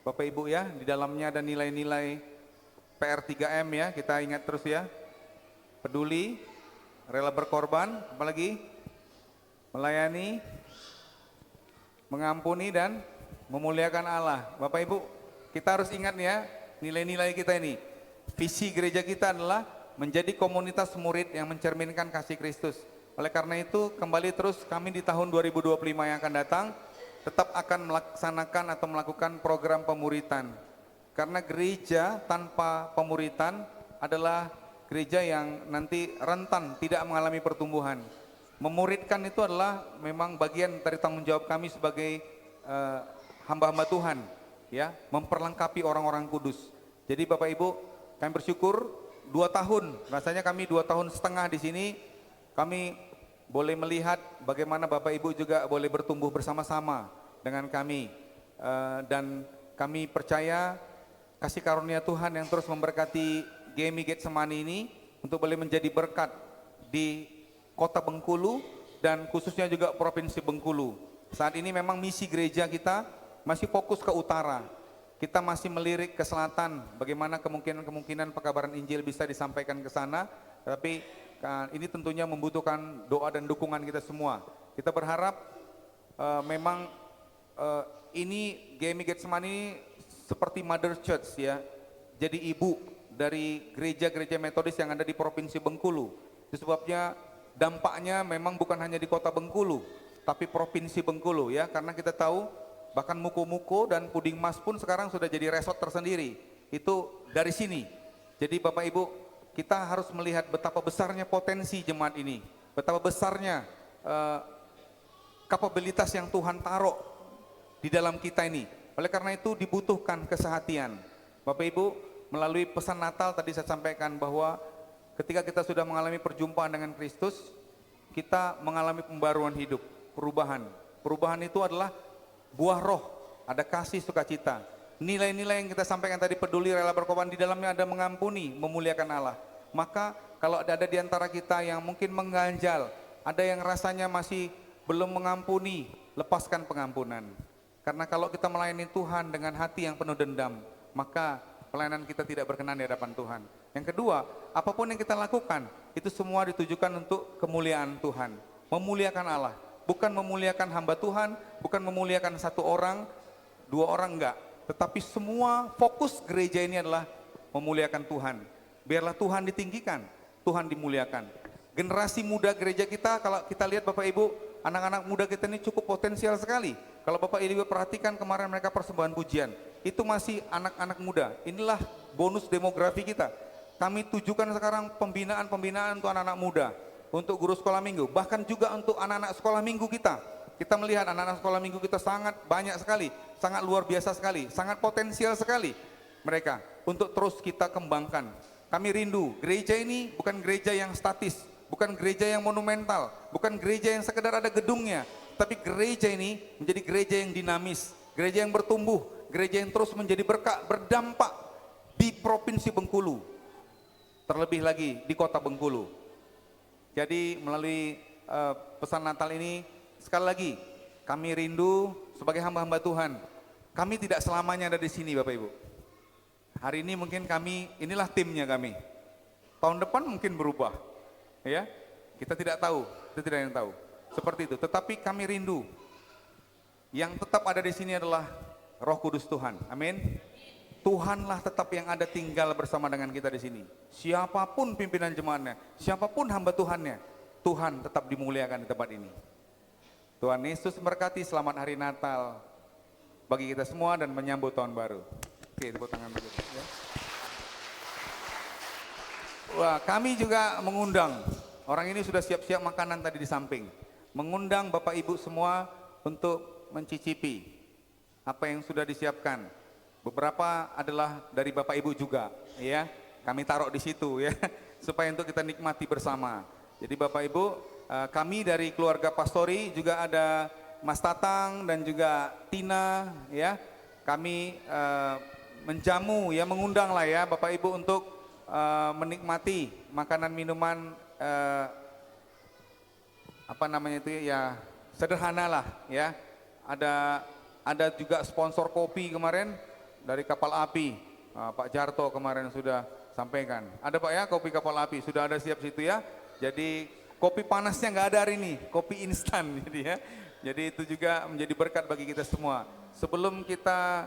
Bapak Ibu ya, di dalamnya ada nilai-nilai PR3M ya, kita ingat terus ya. Peduli, rela berkorban, apalagi melayani, mengampuni dan memuliakan Allah. Bapak Ibu, kita harus ingat ya, nilai-nilai kita ini. Visi gereja kita adalah menjadi komunitas murid yang mencerminkan kasih Kristus. Oleh karena itu, kembali terus kami di tahun 2025 yang akan datang tetap akan melaksanakan atau melakukan program pemuritan. Karena gereja tanpa pemuritan adalah gereja yang nanti rentan tidak mengalami pertumbuhan. Memuridkan itu adalah memang bagian dari tanggung jawab kami sebagai hamba-hamba Tuhan, ya, memperlengkapi orang-orang kudus. Jadi Bapak Ibu, kami bersyukur 2 tahun, rasanya kami 2 tahun setengah di sini, kami boleh melihat bagaimana Bapak Ibu juga boleh bertumbuh bersama-sama dengan kami, dan kami percaya kasih karunia Tuhan yang terus memberkati GMI Getsemani ini untuk boleh menjadi berkat di kota Bengkulu dan khususnya juga Provinsi Bengkulu. Saat ini memang misi gereja kita masih fokus ke utara. Kita masih melirik ke selatan, bagaimana kemungkinan pekabaran Injil bisa disampaikan ke sana, tapi ini tentunya membutuhkan doa dan dukungan kita semua. Kita berharap memang ini GMI Getsemani seperti Mother Church ya, jadi ibu dari gereja-gereja metodis yang ada di Provinsi Bengkulu. Itu sebabnya dampaknya memang bukan hanya di kota Bengkulu, tapi Provinsi Bengkulu ya, karena kita tahu bahkan Muko-Muko dan Puding Mas pun sekarang sudah jadi resort tersendiri, itu dari sini. Jadi Bapak Ibu, kita harus melihat betapa besarnya potensi jemaat ini, betapa besarnya kapabilitas yang Tuhan taruh di dalam kita ini. Oleh karena itu dibutuhkan kesehatian. Bapak Ibu, melalui pesan Natal tadi saya sampaikan bahwa ketika kita sudah mengalami perjumpaan dengan Kristus, kita mengalami pembaruan hidup, perubahan. Perubahan itu adalah buah roh, ada kasih, sukacita. Nilai-nilai yang kita sampaikan tadi, peduli, rela berkorban, di dalamnya ada mengampuni, memuliakan Allah. Maka kalau ada di antara kita yang mungkin mengganjal, ada yang rasanya masih belum mengampuni, lepaskan pengampunan. Karena kalau kita melayani Tuhan dengan hati yang penuh dendam, maka pelayanan kita tidak berkenan di hadapan Tuhan. Yang kedua, apapun yang kita lakukan, itu semua ditujukan untuk kemuliaan Tuhan. Memuliakan Allah, bukan memuliakan hamba Tuhan, bukan memuliakan 1 orang, 2 orang, enggak. Tetapi semua fokus gereja ini adalah memuliakan Tuhan. Biarlah Tuhan ditinggikan, Tuhan dimuliakan. Generasi muda gereja kita, kalau kita lihat Bapak Ibu, anak-anak muda kita ini cukup potensial sekali. Kalau Bapak Ibu perhatikan kemarin mereka persembahan pujian, itu masih anak-anak muda. Inilah bonus demografi kita. Kami tujukan sekarang pembinaan untuk anak-anak muda, untuk guru sekolah minggu, bahkan juga untuk anak-anak sekolah minggu kita. Kita melihat anak-anak sekolah minggu kita sangat banyak sekali, sangat luar biasa sekali, sangat potensial sekali mereka untuk terus kita kembangkan. Kami rindu, gereja ini bukan gereja yang statis, bukan gereja yang monumental, bukan gereja yang sekedar ada gedungnya, tapi gereja ini menjadi gereja yang dinamis, gereja yang bertumbuh, gereja yang terus menjadi berkat, berdampak di Provinsi Bengkulu, terlebih lagi di kota Bengkulu. Jadi melalui pesan Natal ini, sekali lagi kami rindu sebagai hamba-hamba Tuhan, kami tidak selamanya ada di sini Bapak Ibu. Hari ini mungkin kami, inilah timnya kami, tahun depan mungkin berubah. Ya, kita tidak tahu, kita tidak yang tahu. Seperti itu, tetapi kami rindu. Yang tetap ada di sini adalah Roh Kudus Tuhan. Amin. Tuhanlah tetap yang ada tinggal bersama dengan kita di sini. Siapapun pimpinan jemaatnya, siapapun hamba Tuhannya, Tuhan tetap dimuliakan di tempat ini. Tuhan Yesus memberkati. Selamat hari Natal bagi kita semua dan menyambut tahun baru. Oke, tepuk tangan dulu. Ya. Wah, kami juga mengundang, orang ini sudah siap-siap makanan tadi di samping. Mengundang Bapak Ibu semua untuk mencicipi apa yang sudah disiapkan. Beberapa adalah dari Bapak Ibu juga, ya. Kami taruh di situ ya, supaya untuk kita nikmati bersama. Jadi Bapak Ibu, kami dari keluarga Pastori juga ada Mas Tatang dan juga Tina, ya. Kami menjamu ya, mengundang lah ya Bapak Ibu untuk menikmati makanan minuman apa namanya itu ya, sederhana lah ya. Ada juga sponsor kopi kemarin dari Kapal Api, Pak Jarto kemarin sudah sampaikan. Ada Pak ya, kopi Kapal Api sudah ada siap situ ya. Jadi kopi panasnya nggak ada hari ini, kopi instan jadi ya. Jadi itu juga menjadi berkat bagi kita semua. Sebelum kita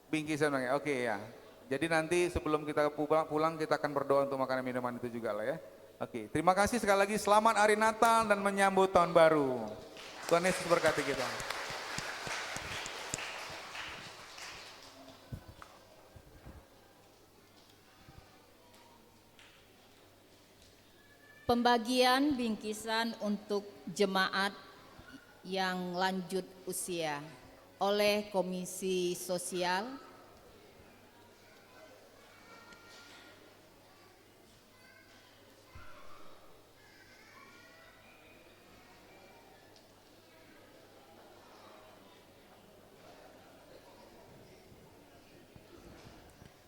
bingkisan, oke ya. Jadi nanti sebelum kita pulang kita akan berdoa untuk makanan minuman itu juga lah ya. Oke, terima kasih sekali lagi. Selamat hari Natal dan menyambut tahun baru. Tuhan Yesus berkati kita. Pembagian bingkisan untuk jemaat yang lanjut usia oleh Komisi Sosial.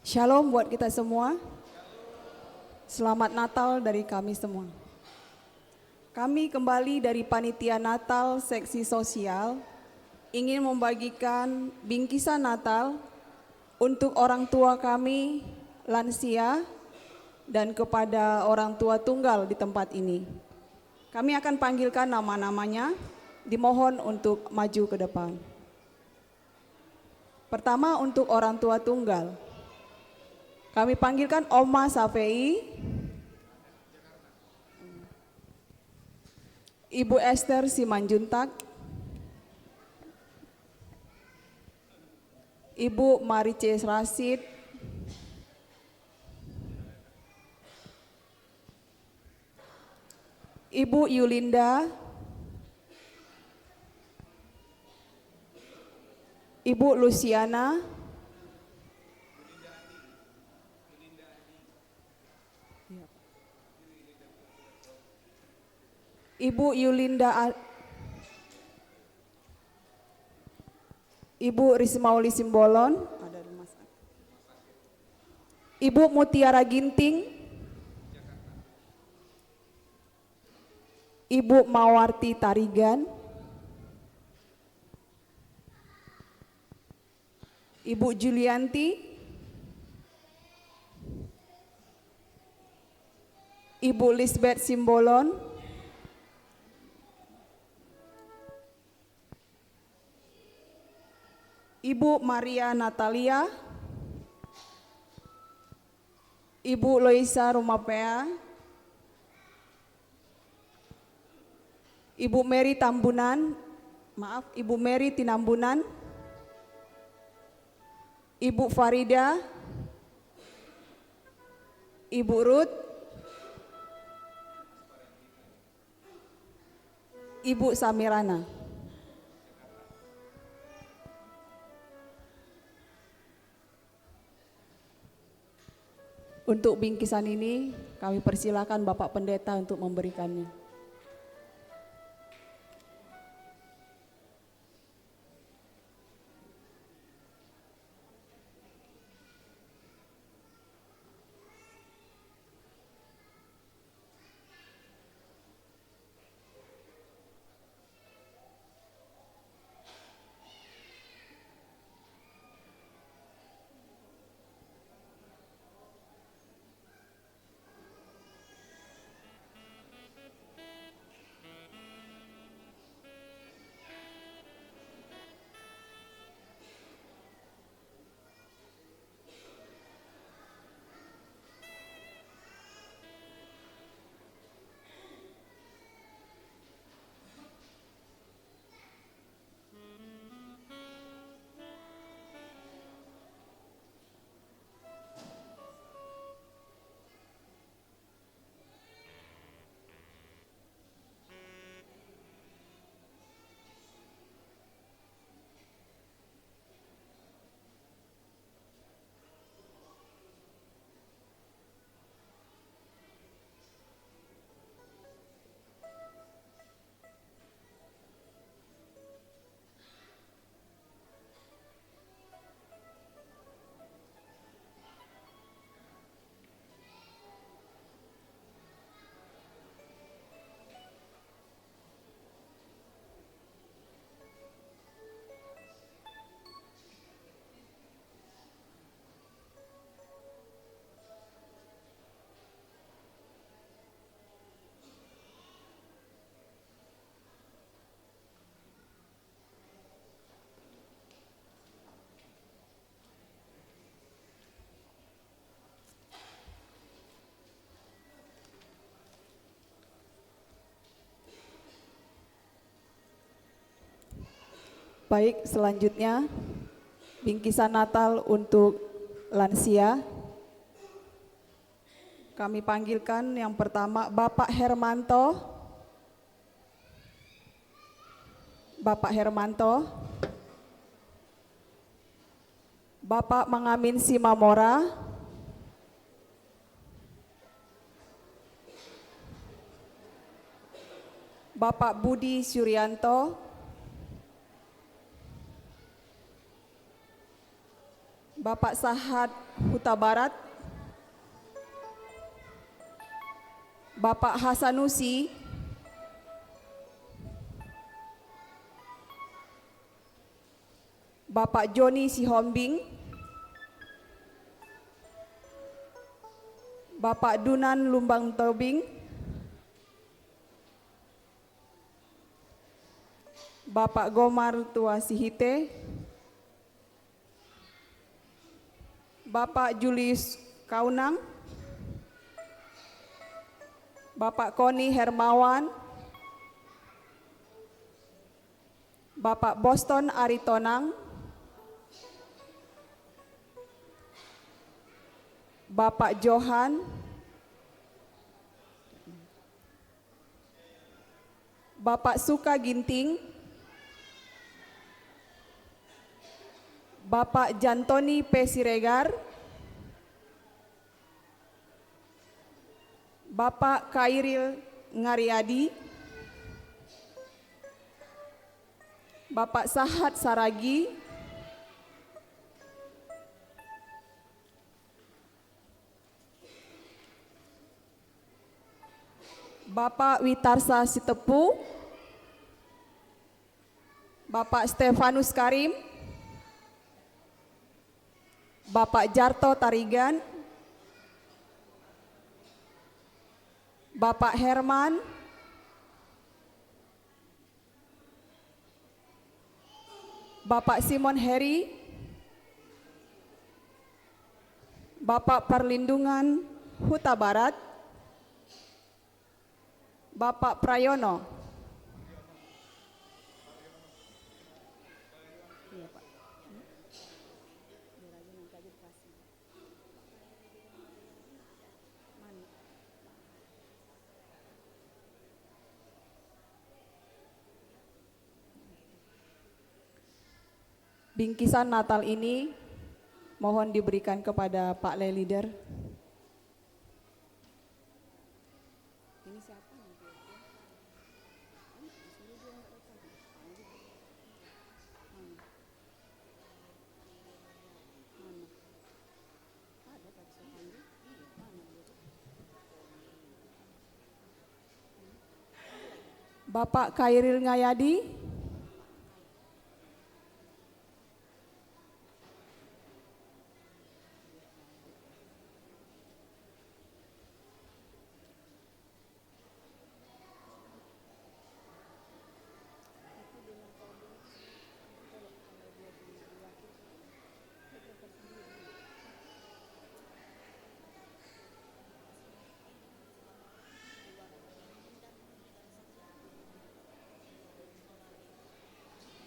Shalom buat kita semua. Selamat Natal dari kami semua. Kami kembali dari Panitia Natal Seksi Sosial ingin membagikan bingkisan Natal untuk orang tua kami, lansia, dan kepada orang tua tunggal di tempat ini. Kami akan panggilkan nama-namanya, dimohon untuk maju ke depan. Pertama untuk orang tua tunggal. Kami panggilkan Oma Safei, Ibu Esther Simanjuntak, Ibu Marices Rasid, Ibu Yulinda, Ibu Luciana, Ibu Yulinda, Ibu Rismauli Simbolon, Ibu Mutiara Ginting, Ibu Mawarti Tarigan, Ibu Julianti, Ibu Lisbeth Simbolon, Ibu Maria Natalia, Ibu Loisa Rumapea, Ibu Mary Tambunan, Ibu Mary Tinambunan, Ibu Farida, Ibu Ruth, Ibu Samirana. Untuk bingkisan ini kami persilakan Bapak Pendeta untuk memberikannya. Baik, selanjutnya bingkisan Natal untuk lansia. Kami panggilkan yang pertama Bapak Hermanto. Bapak Hermanto. Bapak Mangamin Simamora. Bapak Budi Suryanto. Bapak Sahat Huta Barat. Bapak Hasanusi. Bapak Joni Sihombing. Bapak Dunan Lumbang Tobing. Bapak Gomar Tua Sihite. Bapak Julius Kaunang. Bapak Koni Hermawan. Bapak Boston Aritonang. Bapak Johan. Bapak Suka Ginting. Bapak Jantoni P. Siregar. Bapak Kairil Ngariadi. Bapak Sahat Saragi. Bapak Witarsa Sitepu. Bapak Stefanus Karim. Bapak Jarto Tarigan. Bapak Herman. Bapak Simon Heri. Bapak Perlindungan Huta Barat. Bapak Prayono. Bingkisan Natal ini mohon diberikan kepada Pak Le Leader. Ini siapa? Bapak Kairil Ngayadi.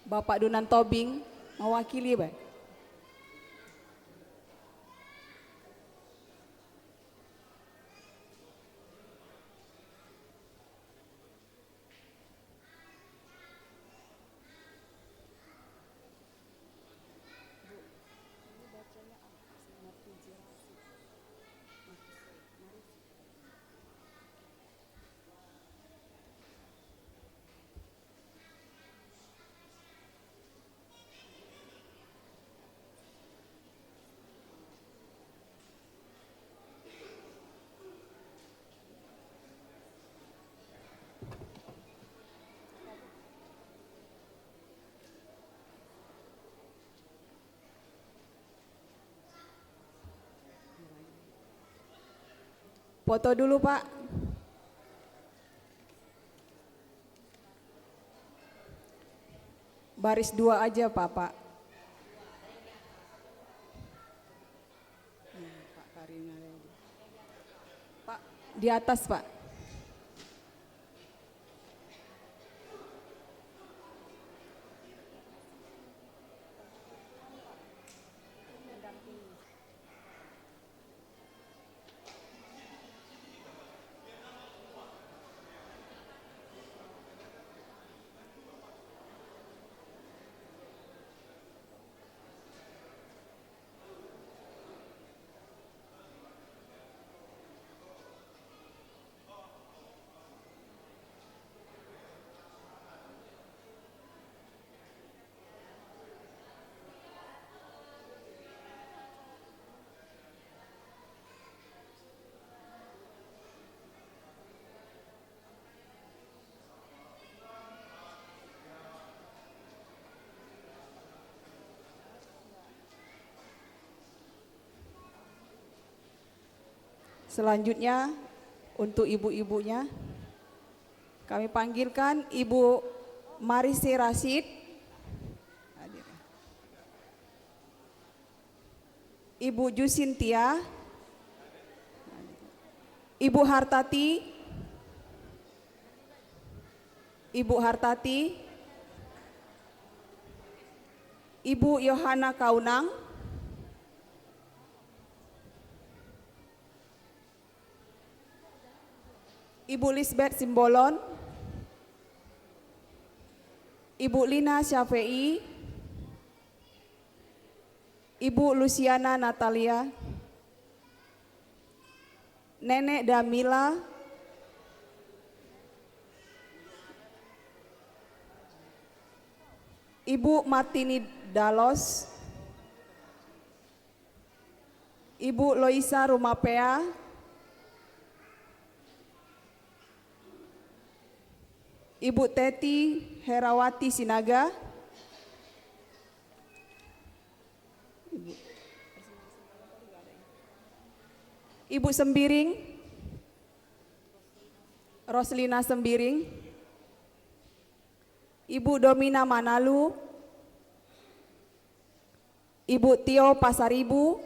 Bapak Dunan Tobing mewakili, Pak. Foto dulu, Pak. Baris 2 aja, Pak. Pak, di atas, Pak. Selanjutnya untuk ibu-ibunya kami panggilkan Ibu Marise Rashid, Ibu Jusintia, Ibu Hartati, Ibu Yohana Kaunang, Ibu Lisbeth Simbolon, Ibu Lina Syafei, Ibu Luciana Natalia, Nenek Damila, Ibu Martini Dalos, Ibu Loisa Rumapea, Ibu Teti Herawati Sinaga, Ibu Sembiring, Roslina Sembiring, Ibu Domina Manalu, Ibu Tio Pasaribu,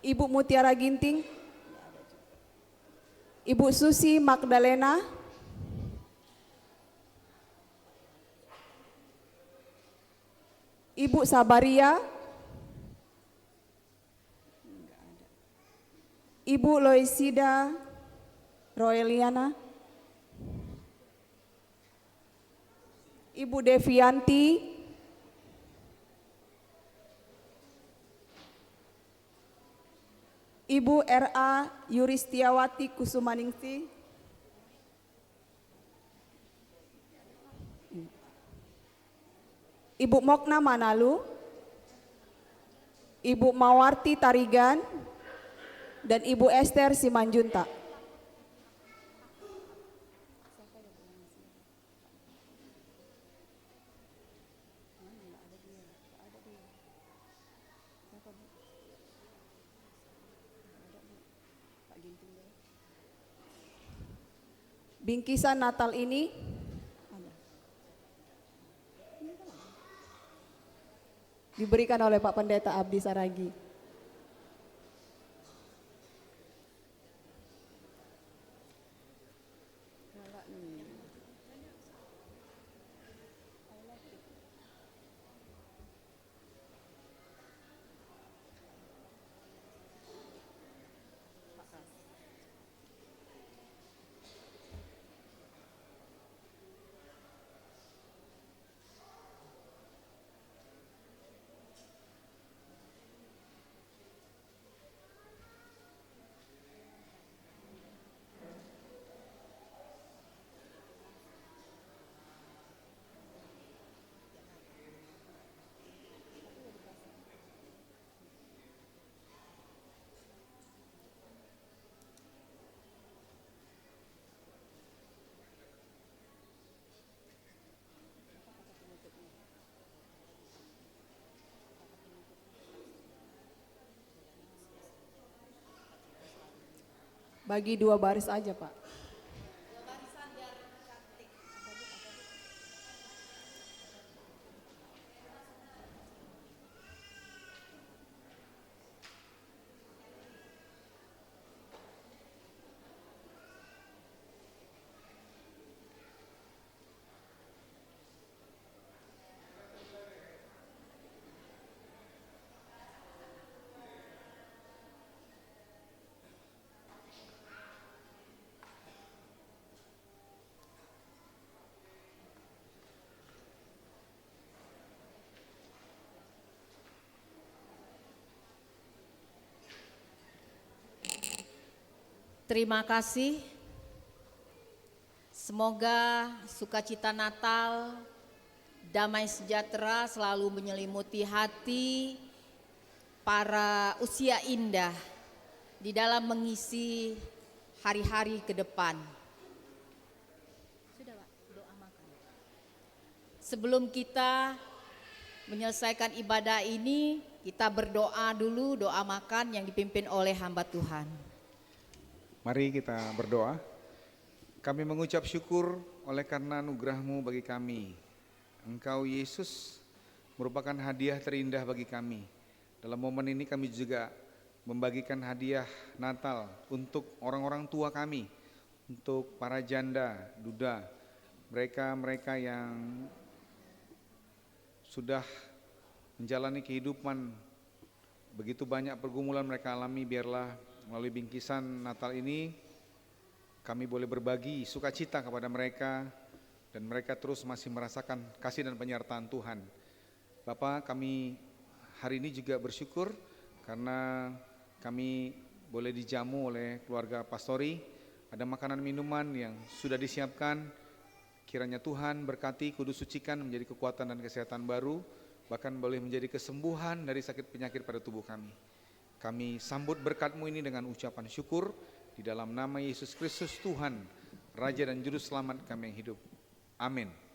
Ibu Mutiara Ginting, Ibu Susi Magdalena, Ibu Sabaria, Ibu Loisida Roeliana, Ibu Devianti, Ibu R.A. Yuristiawati Kusumaningsi, Ibu Mokna Manalu, Ibu Mawarti Tarigan, dan Ibu Esther Simanjuntak. Bingkisan Natal ini diberikan oleh Pak Pendeta Abdi Saragi. Bagi 2 baris aja, Pak. Terima kasih. Semoga sukacita Natal, damai sejahtera selalu menyelimuti hati para usia indah di dalam mengisi hari-hari ke depan. Sudah, Pak, doa makan. Sebelum kita menyelesaikan ibadah ini, kita berdoa dulu, doa makan yang dipimpin oleh hamba Tuhan. Mari kita berdoa. Kami mengucap syukur oleh karena anugerah-Mu bagi kami. Engkau Yesus merupakan hadiah terindah bagi kami. Dalam momen ini kami juga membagikan hadiah Natal untuk orang-orang tua kami, untuk para janda, duda, mereka yang sudah menjalani kehidupan, begitu banyak pergumulan mereka alami. Biarlah melalui bingkisan Natal ini kami boleh berbagi sukacita kepada mereka, dan mereka terus masih merasakan kasih dan penyertaan Tuhan. Bapa, kami hari ini juga bersyukur karena kami boleh dijamu oleh keluarga pastori. Ada makanan minuman yang sudah disiapkan. Kiranya Tuhan berkati, kudus sucikan menjadi kekuatan dan kesehatan baru, bahkan boleh menjadi kesembuhan dari sakit penyakit pada tubuh kami. Kami sambut berkat-Mu ini dengan ucapan syukur di dalam nama Yesus Kristus Tuhan, Raja dan Juru Selamat kami yang hidup. Amin.